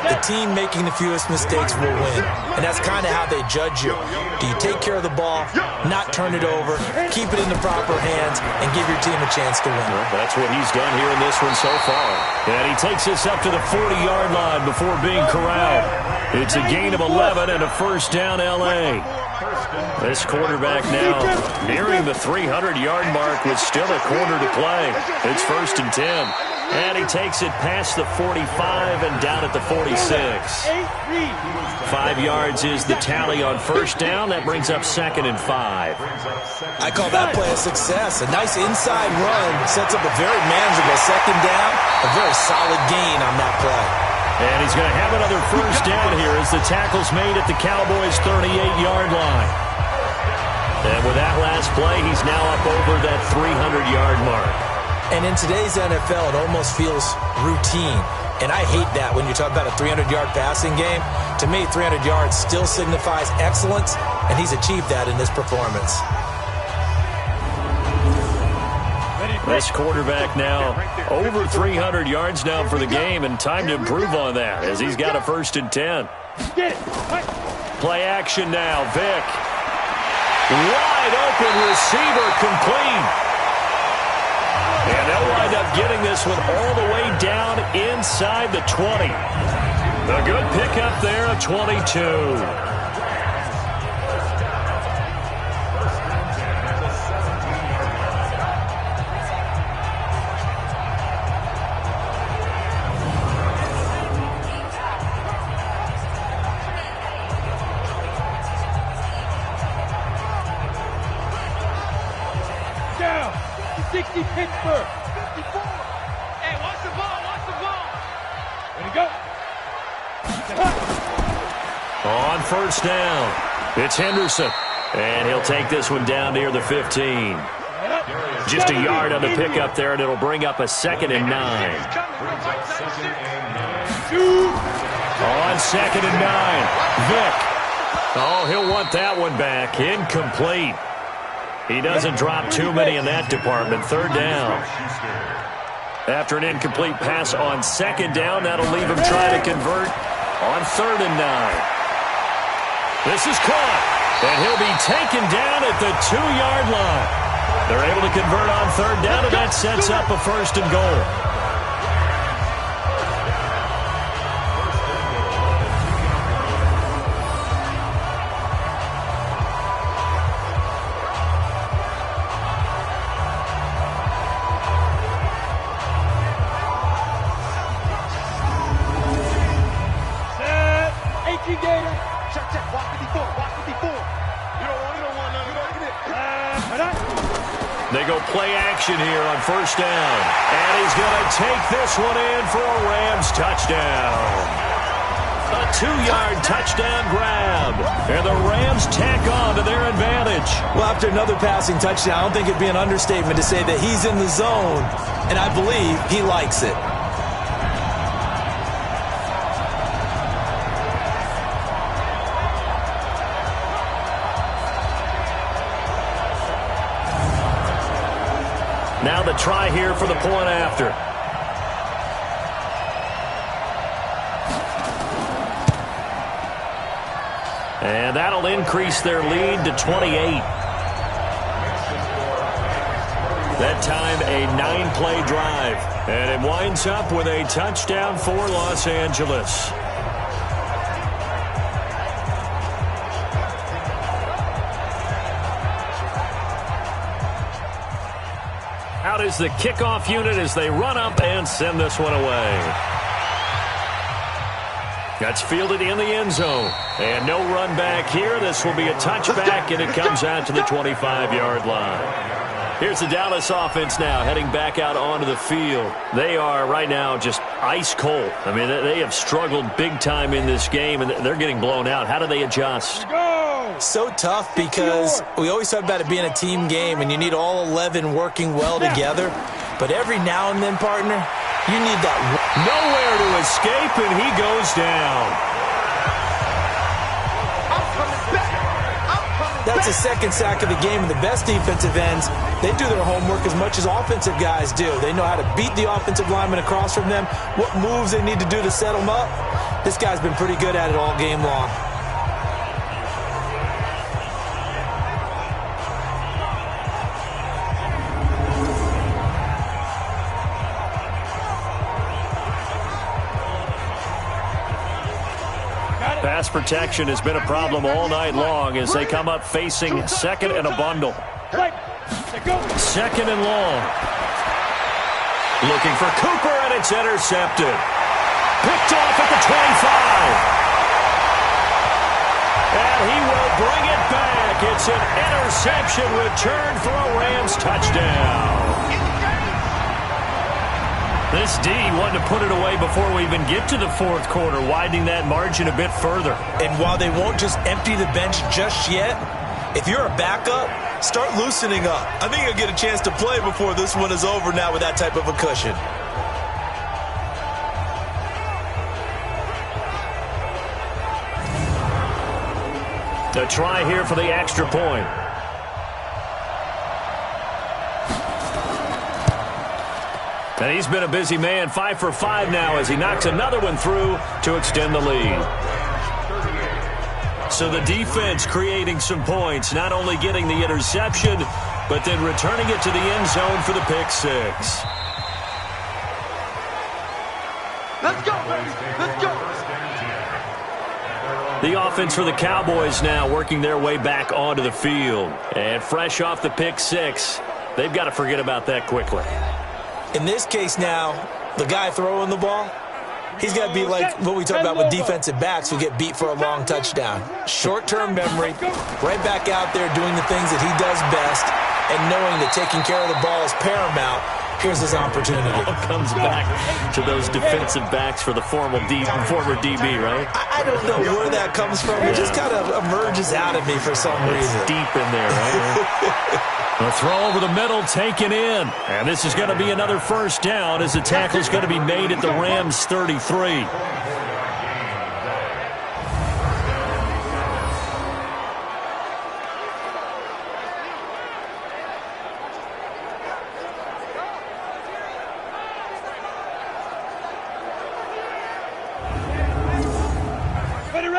the team making the fewest mistakes will win. And that's kind of how they judge you. Do you take care of the ball, not turn it over, keep it in the proper hands, and give your team a chance to win? Well, that's what he's done here in this one so far. And he takes us up to the 40-yard line before being corralled. It's a gain of 11 and a 1st down L.A. This quarterback now nearing the 300-yard mark with still a quarter to play. It's 1st and 10. And he takes it past the 45 and down at the 46. 5 yards is the tally on 1st down. That brings up 2nd and 5. I call that play a success. A nice inside run sets up a very manageable 2nd down. A very solid gain on that play. And he's going to have another 1st down here as the tackle's made at the Cowboys' 38-yard line. And with that last play, he's now up over that 300-yard mark. And in today's NFL, it almost feels routine. And I hate that when you talk about a 300-yard passing game. To me, 300 yards still signifies excellence, and he's achieved that in this performance. This quarterback now over 300 yards now for the game, and time to improve on that as he's got a 1st and 10. Play action now. Vick. Wide open receiver, complete. And they'll wind up getting this one all the way down inside the 20. A good pickup there of 22. Down. 60 Pittsburgh. 54. Hey, watch the ball. Watch the ball. Ready to go. On 1st down, it's Henderson. And he'll take this one down near the 15. Just a yard on the pickup there, and it'll bring up a 2nd and 9. On 2nd and 9, Vick. Oh, he'll want that one back. Incomplete. He doesn't drop too many in that department. 3rd down. After an incomplete pass on 2nd down, that'll leave him trying to convert on 3rd and 9. This is caught, and he'll be taken down at the 2-yard line. They're able to convert on 3rd down, and that sets up a 1st and goal. They go play action here on first down. And he's going to take this one in for a Rams touchdown. A 2-yard touchdown grab. And the Rams tack on to their advantage. Well, after another passing touchdown, I don't think it'd be an understatement to say that he's in the zone, and I believe he likes it. Now the try here for the point after. And that'll increase their lead to 28. That time a 9-play drive. And it winds up with a touchdown for Los Angeles. Out is the kickoff unit as they run up and send this one away. That's fielded in the end zone. And no run back here. This will be a touchback, and it comes out to the 25-yard line. Here's the Dallas offense now heading back out onto the field. They are right now just ice cold. I mean, they have struggled big time in this game, and they're getting blown out. How do they adjust? So tough because we always talk about it being a team game, and you need all 11 working well together. But every now and then, partner, you need that. Nowhere to escape, and he goes down. That's a second sack of the game, and the best defensive ends, they do their homework as much as offensive guys do. They know how to beat the offensive lineman across from them, what moves they need to do to set them up. This guy's been pretty good at it all game long. Pass protection has been a problem all night long as they come up facing second and a bundle. Second and long. Looking for Cooper, and it's intercepted. Picked off at the 25. And he will bring it back. It's an interception returned for a Rams touchdown. This D wanted to put it away before we even get to the fourth quarter, widening that margin a bit further. And while they won't just empty the bench just yet, if you're a backup, start loosening up. I think you'll get a chance to play before this one is over now with that type of a cushion. A try here for the extra point. And he's been a busy man, 5 for 5 now as he knocks another one through to extend the lead. So the defense creating some points, not only getting the interception, but then returning it to the end zone for the pick six. Let's go, baby. Let's go. The offense for the Cowboys now working their way back onto the field. And fresh off the pick six, they've got to forget about that quickly. In this case now, the guy throwing the ball, he's got to be like what we talk about with defensive backs who get beat for a long touchdown. Short-term memory, right back out there doing the things that he does best, and knowing that taking care of the ball is paramount. Here's his opportunity. It comes back to those defensive backs for the former DB, right? I don't know where that comes from. It just kind of emerges out of me for some reason. It's deep in there, right? A throw over the middle, taken in. And this is going to be another first down as the tackle is going to be made at the Rams' 33.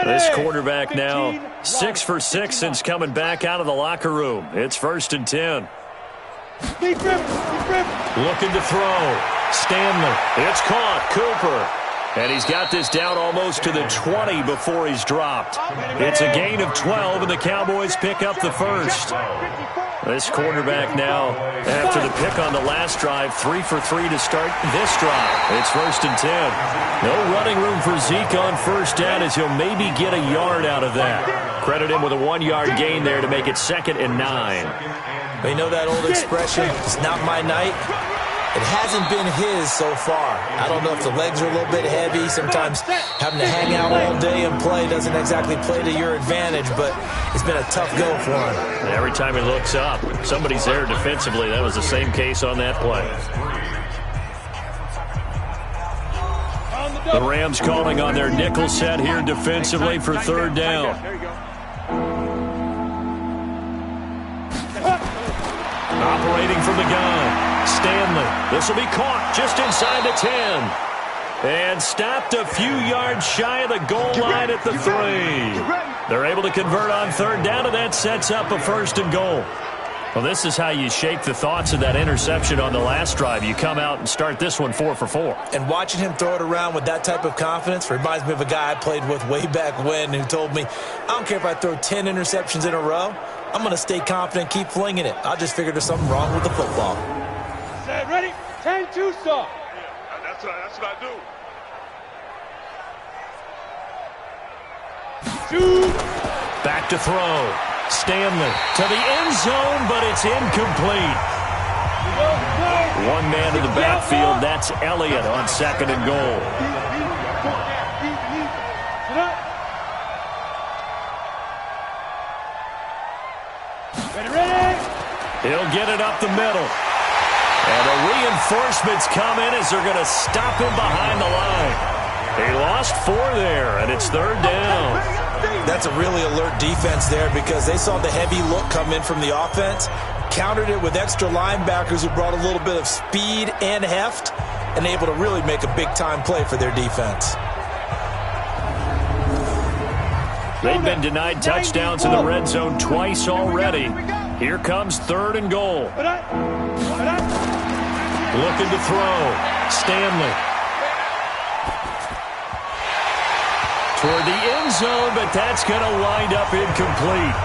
This quarterback now 6 for 6 since coming back out of the locker room. It's 1st and 10. Looking to throw. Stanley. It's caught. Cooper. And he's got this down almost to the 20 before he's dropped. It's a gain of 12, and the Cowboys pick up the first. This quarterback now, after the pick on the last drive, 3 for 3 to start this drive. It's 1st and 10. No running room for Zeke on first down as he'll maybe get a yard out of that. Credit him with a 1-yard gain there to make it 2nd and 9. But you know that old expression, it's not my night? It hasn't been his so far. I don't know if the legs are a little bit heavy. Sometimes having to hang out all day and play doesn't exactly play to your advantage, but it's been a tough go for him. And every time he looks up, somebody's there defensively. That was the same case on that play. The Rams calling on their nickel set here defensively for third down. Operating from the gun. Stanley. This will be caught just inside the 10. And stopped a few yards shy of the goal line at the 3. They're able to convert on third down, and that sets up a 1st and goal. Well, this is how you shake the thoughts of that interception on the last drive. You come out and start this one 4 for 4. And watching him throw it around with that type of confidence reminds me of a guy I played with way back when who told me, I don't care if I throw 10 interceptions in a row. I'm going to stay confident, keep flinging it. I just figured there's something wrong with the football. Set, ready? 10-2 stop. That's what I do. Shoot. Back to throw. Stanley to the end zone, but it's incomplete. One man in the backfield. That's Elliott on 2nd and goal. He'll get it up the middle. And the reinforcements come in as they're going to stop him behind the line. He lost 4 there, and it's third down. That's a really alert defense there because they saw the heavy look come in from the offense, countered it with extra linebackers who brought a little bit of speed and heft, and able to really make a big-time play for their defense. They've been denied touchdowns in the red zone twice already. Here comes 3rd and goal. Looking to throw. Stanley. Toward the end zone, but that's going to wind up incomplete.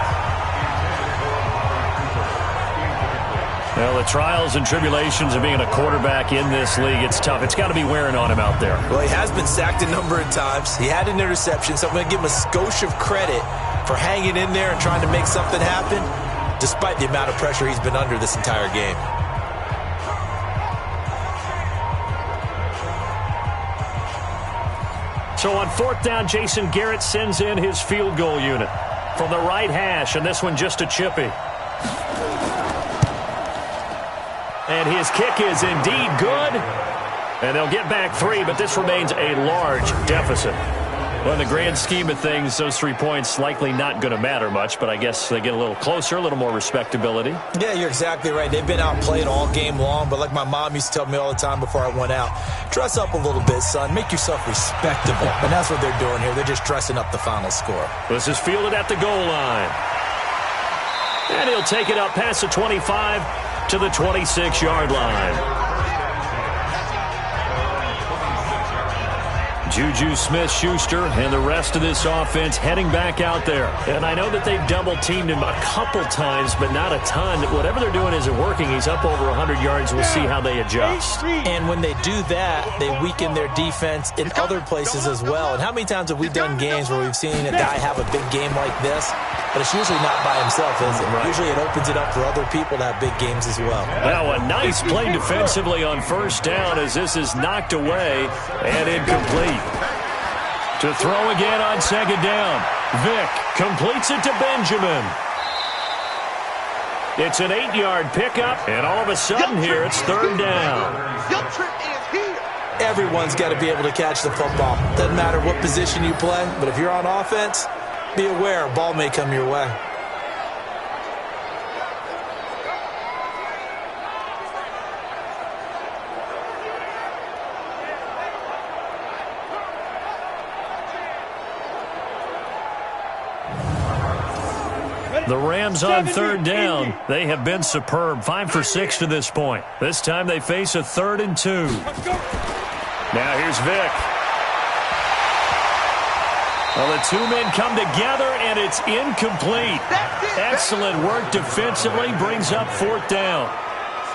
Well, the trials and tribulations of being a quarterback in this league, it's tough. It's got to be wearing on him out there. Well, he has been sacked a number of times. He had an interception, so I'm going to give him a skosh of credit for hanging in there and trying to make something happen, despite the amount of pressure he's been under this entire game. So on 4th down, Jason Garrett sends in his field goal unit from the right hash, and this one just a chippy. And his kick is indeed good. And they'll get back 3, but this remains a large deficit. Well, in the grand scheme of things, those 3 points likely not going to matter much, but I guess they get a little closer, a little more respectability. Yeah, you're exactly right. They've been outplayed all game long, but like my mom used to tell me all the time before I went out, dress up a little bit, son. Make yourself respectable. And that's what they're doing here. They're just dressing up the final score. This is fielded at the goal line. And he'll take it up past the 25 to the 26-yard line. Juju Smith-Schuster and the rest of this offense heading back out there. And I know that they've double-teamed him a couple times, but not a ton. Whatever they're doing isn't working. He's up over 100 yards. We'll see how they adjust. And when they do that, they weaken their defense in other places as well. And how many times have we done games where we've seen a guy have a big game like this, but it's usually not by himself, is it? Right. Usually it opens it up for other people to have big games as well. Now a nice play defensively on 1st down as this is knocked away and incomplete. To throw again on 2nd down. Vick completes it to Benjamin. It's an 8-yard pickup, and all of a sudden here it's 3rd down. Everyone's got to be able to catch the football. Doesn't matter what position you play, but if you're on offense, be aware a ball may come your way. The Rams on 3rd down. They have been superb. 5 for 6 to this point. This time they face a 3rd and 2. Now here's Vick. Well, the 2 men come together, and it's incomplete. Excellent work defensively. Brings up 4th down.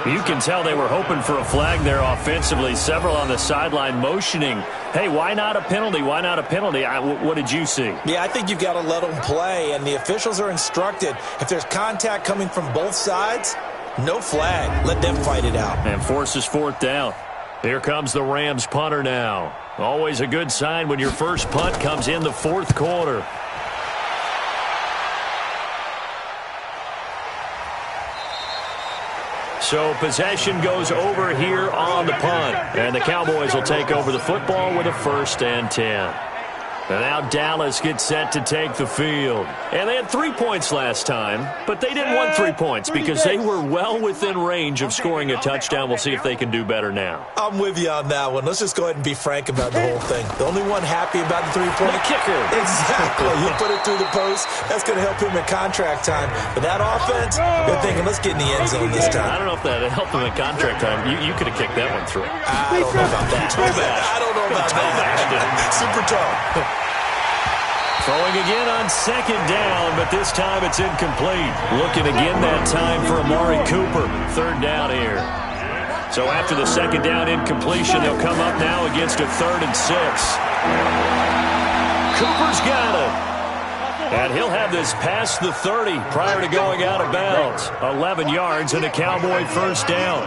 You can tell they were hoping for a flag there offensively. Several on the sideline motioning, hey, why not a penalty? Why not a penalty? What did you see? Yeah, I think you've got to let them play, and the officials are instructed if there's contact coming from both sides, No flag. Let them fight it out. And forces fourth down. Here comes the Rams punter now. Always a good sign when your first punt comes in the fourth quarter. So possession goes over here on the punt. And the Cowboys will take over the football with a 1st and 10. And now Dallas gets set to take the field. And they had 3 points last time, but they didn't want 3 points because they were well within range of scoring a touchdown. We'll see if they can do better now. I'm with you on that one. Let's just go ahead and be frank about the whole thing. The only one happy about the 3-point kicker. Exactly. You put it through the post. That's going to help him at contract time. But that offense, they're thinking, let's get in the end zone this time. I don't know if that helped him at contract time. You could have kicked that one through. I don't know about that. I don't know about that. Super tough. Throwing again on 2nd down, but this time it's incomplete. Looking again that time for Amari Cooper. 3rd down here. So after the 2nd down incompletion, they'll come up now against a 3rd and 6. Cooper's got it. And he'll have this past the 30 prior to going out of bounds. 11 yards and a Cowboy 1st down.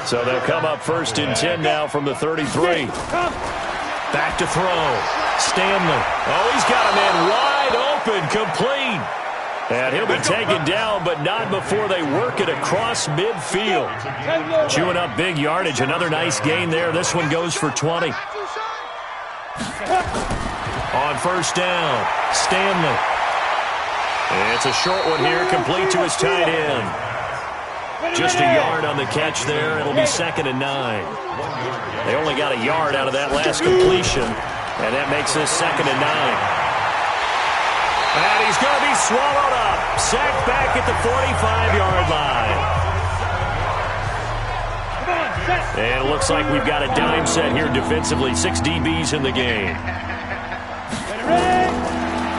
So they'll come up 1st and 10 now from the 33. Back to throw. Stanley. Oh, he's got a man wide open, complete. And he'll be taken down, but not before they work it across midfield. Chewing up big yardage. Another nice gain there. This one goes for 20. On 1st down, Stanley. It's a short one here, complete to his tight end. Just a yard on the catch there. It'll be 2nd and 9. They only got a yard out of that last completion, and that makes this 2nd and 9. And he's going to be swallowed up. Sacked back at the 45-yard line. And it looks like we've got a dime set here defensively. 6 DBs in the game.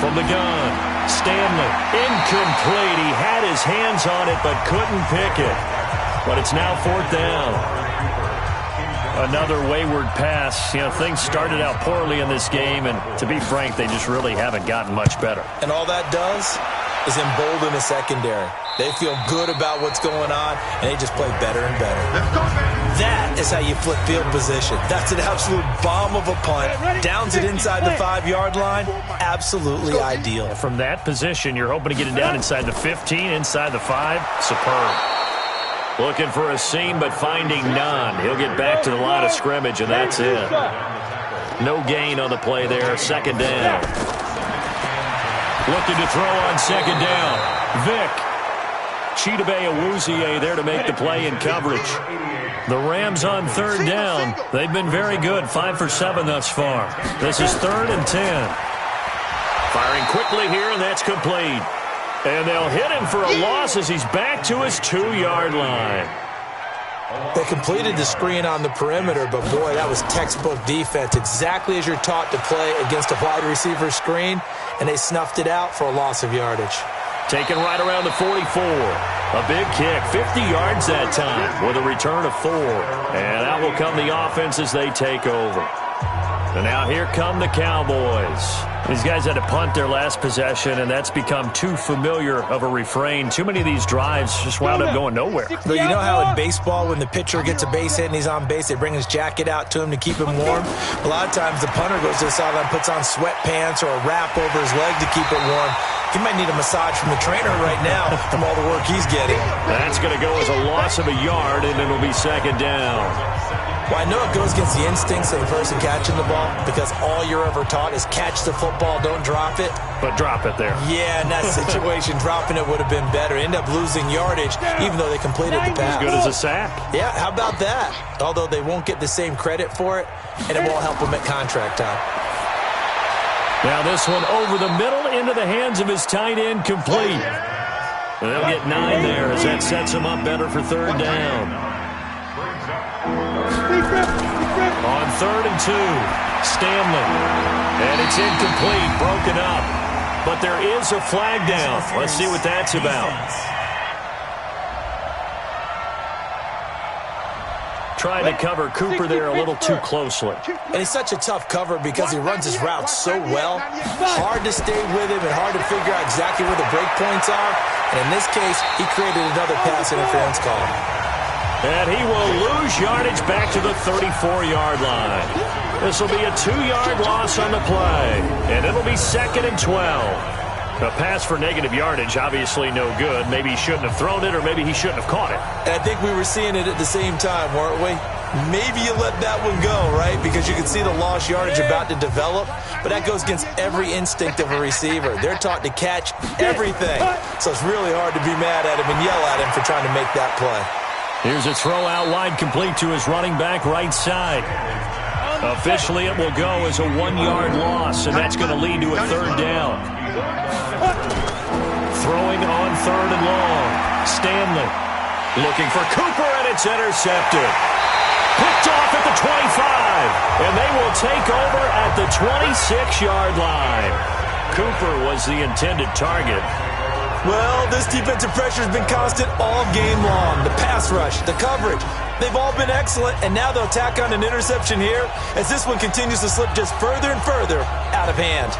From the gun, Stanley, incomplete. He had his hands on it but couldn't pick it. But it's now 4th down. Another wayward pass. You know, things started out poorly in this game, and to be frank, they just really haven't gotten much better. And all that does is embolden the secondary. They feel good about what's going on, and they just play better and better. That is how you flip field position. That's an absolute bomb of a punt. Downs it inside the 5-yard line. Absolutely ideal. From that position, you're hoping to get it down inside the 15, inside the 5. Superb. Looking for a seam, but finding none. He'll get back to the line of scrimmage, and that's it. No gain on the play there. 2nd down. Looking to throw on 2nd down. Vick. Chidobe Awuzie there to make the play in coverage. The Rams on 3rd down. They've been very good. 5 for 7 thus far. This is 3rd and 10. Firing quickly here, and that's complete. And they'll hit him for a loss as he's back to his 2-yard line. They completed the screen on the perimeter, but boy, that was textbook defense. Exactly as you're taught to play against a wide receiver screen, and they snuffed it out for a loss of yardage. Taken right around the 44. A big kick, 50 yards that time with a return of 4. And out will come the offense as they take over. And now here come the Cowboys. These guys had to punt their last possession, and that's become too familiar of a refrain. Too many of these drives just wound up going nowhere. But you know how in baseball, when the pitcher gets a base hit and he's on base, they bring his jacket out to him to keep him warm? A lot of times the punter goes to the sideline, puts on sweatpants or a wrap over his leg to keep it warm. He might need a massage from the trainer right now from all the work he's getting. That's going to go as a loss of a yard, and it'll be 2nd down. Well, I know it goes against the instincts of the person catching the ball because all you're ever taught is catch the football, don't drop it. But drop it there. Yeah, in that situation, dropping it would have been better. End up losing yardage, even though they completed the pass. As good as a sack. Yeah, how about that? Although they won't get the same credit for it, and it won't help them at contract time. Now this one over the middle into the hands of his tight end, complete. And they'll get 9 there as that sets him up better for 3rd down. On 3rd and 2, Stanley. And it's incomplete, broken up. But there is a flag down. Let's see what that's about. Trying to cover Cooper there a little too closely. And he's such a tough cover because he runs his route so well. Hard to stay with him and hard to figure out exactly where the break points are. And in this case, he created another pass interference call. And he will lose yardage back to the 34-yard line. This will be a 2-yard loss on the play. And it'll be 2nd and 12. A pass for negative yardage, obviously no good. Maybe he shouldn't have thrown it, or maybe he shouldn't have caught it. And I think we were seeing it at the same time, weren't we? Maybe you let that one go, right? Because you can see the lost yardage about to develop. But that goes against every instinct of a receiver. They're taught to catch everything. So it's really hard to be mad at him and yell at him for trying to make that play. Here's a throw out wide, complete to his running back right side. Officially, it will go as a 1-yard loss, and that's going to lead to a 3rd down. Throwing on 3rd and long. Stanley looking for Cooper, and it's intercepted. Picked off at the 25, and they will take over at the 26-yard line. Cooper was the intended target. Well, this defensive pressure has been constant all game long. The pass rush, the coverage, they've all been excellent, and now they'll tack on an interception here as this one continues to slip just further and further out of hand.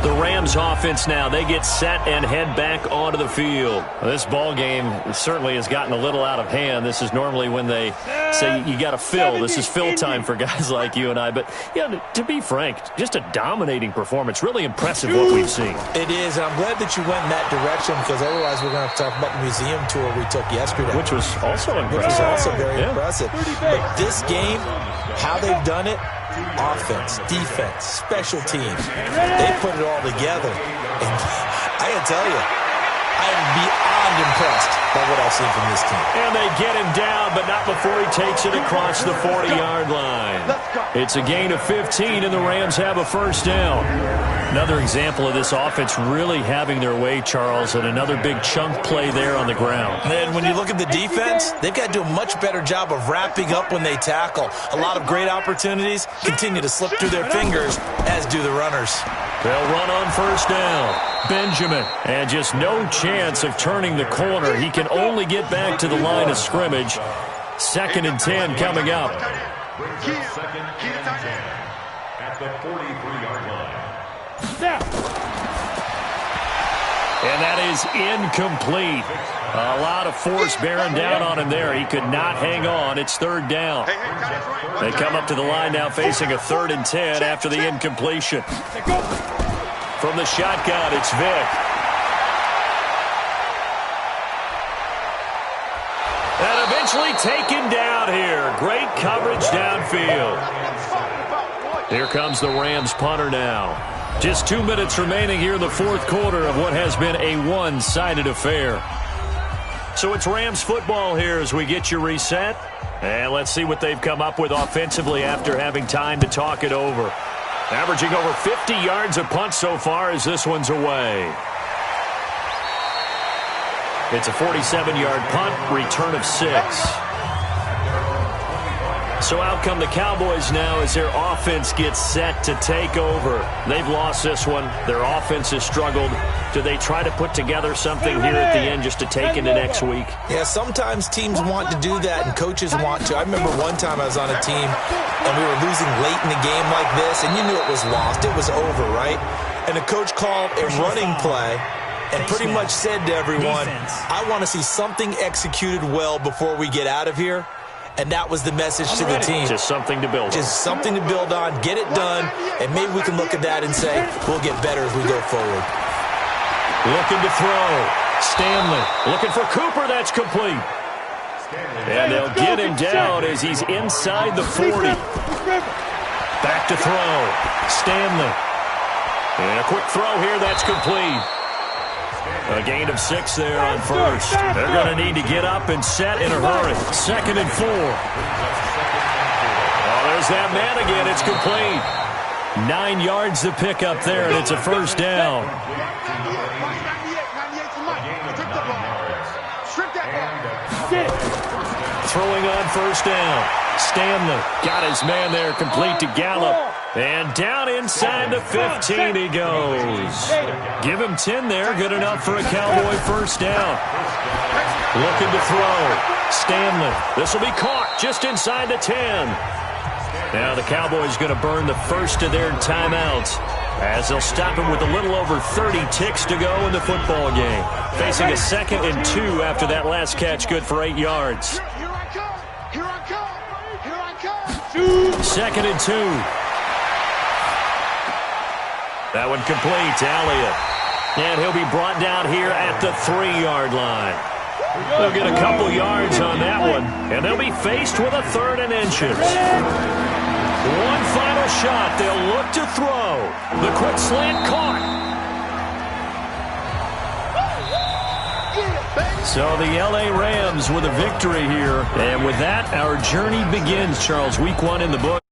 The Rams offense now, they get set and head back onto the field. This ball game certainly has gotten a little out of hand. This is normally when they say you got to fill. This is fill time for guys like you and I. But, yeah, to be frank, just a dominating performance. Really impressive what we've seen. It is, and I'm glad that you went in that direction because otherwise we're going to have to talk about the museum tour we took yesterday. Which was also impressive. Which was also very impressive. But this game, how they've done it, offense, defense, special teams, they put it all together. And I gotta tell you, I'm beyond impressed by what I've seen from this team. And they get him down, but not before he takes it across the 40-yard line. It's a gain of 15, and the Rams have a 1st down. Another example of this offense really having their way, Charles, and another big chunk play there on the ground. And when you look at the defense, they've got to do a much better job of wrapping up when they tackle. A lot of great opportunities continue to slip through their fingers, as do the runners. They'll run on 1st down. Benjamin, and just no chance of turning the corner. He can only get back to the line of scrimmage. 2nd and 10 coming up. Brings up 2nd and 10 at the 43-yard line. And that is incomplete. A lot of force bearing down on him there. He could not hang on. It's 3rd down. They come up to the line now facing a 3rd and 10 after the incompletion. From the shotgun, it's Vick. And eventually taken down here. Great coverage downfield. Here comes the Rams punter now. Just 2 minutes remaining here in the 4th quarter of what has been a one-sided affair. So it's Rams football here as we get you reset. And let's see what they've come up with offensively after having time to talk it over. Averaging over 50 yards a punt so far as this one's away. It's a 47-yard punt, return of 6. So out come the Cowboys now as their offense gets set to take over. They've lost this one. Their offense has struggled. Do they try to put together something here at the end just to take into next week? Yeah, sometimes teams want to do that and coaches want to. I remember one time I was on a team and we were losing late in the game like this, and you knew it was lost. It was over, right? And the coach called a running play and pretty much said to everyone, I want to see something executed well before we get out of here. And that was the message to the team. Just something to build on. Just something to build on, get it done, and maybe we can look at that and say, we'll get better as we go forward. Looking to throw. Stanley looking for Cooper. That's complete. And they'll get him down as he's inside the 40. Back to throw. Stanley. And a quick throw here. That's complete. A gain of 6 there on 1st. They're going to need to get up and set in a hurry. 2nd and 4. Oh, there's that man again. It's complete. 9 yards to pick up there, and it's a 1st down. Throwing on 1st down. Stanley got his man there, complete to Gallup. And down inside the 15 he goes. Give him 10 there. Good enough for a Cowboy first down. Looking to throw. Stanley. This will be caught just inside the 10. Now the Cowboys going to burn the first of their timeouts as they'll stop him with a little over 30 ticks to go in the football game. Facing a 2nd and 2 after that last catch, good for 8 yards. Here I come. Here I come. Here I come. 2nd and 2. That one complete to Elliott. And he'll be brought down here at the 3-yard line. They'll get a couple yards on that one, and they'll be faced with a 3rd and inches. One final shot. They'll look to throw. The quick slant caught. So the L.A. Rams with a victory here. And with that, our journey begins, Charles. Week 1 in the book.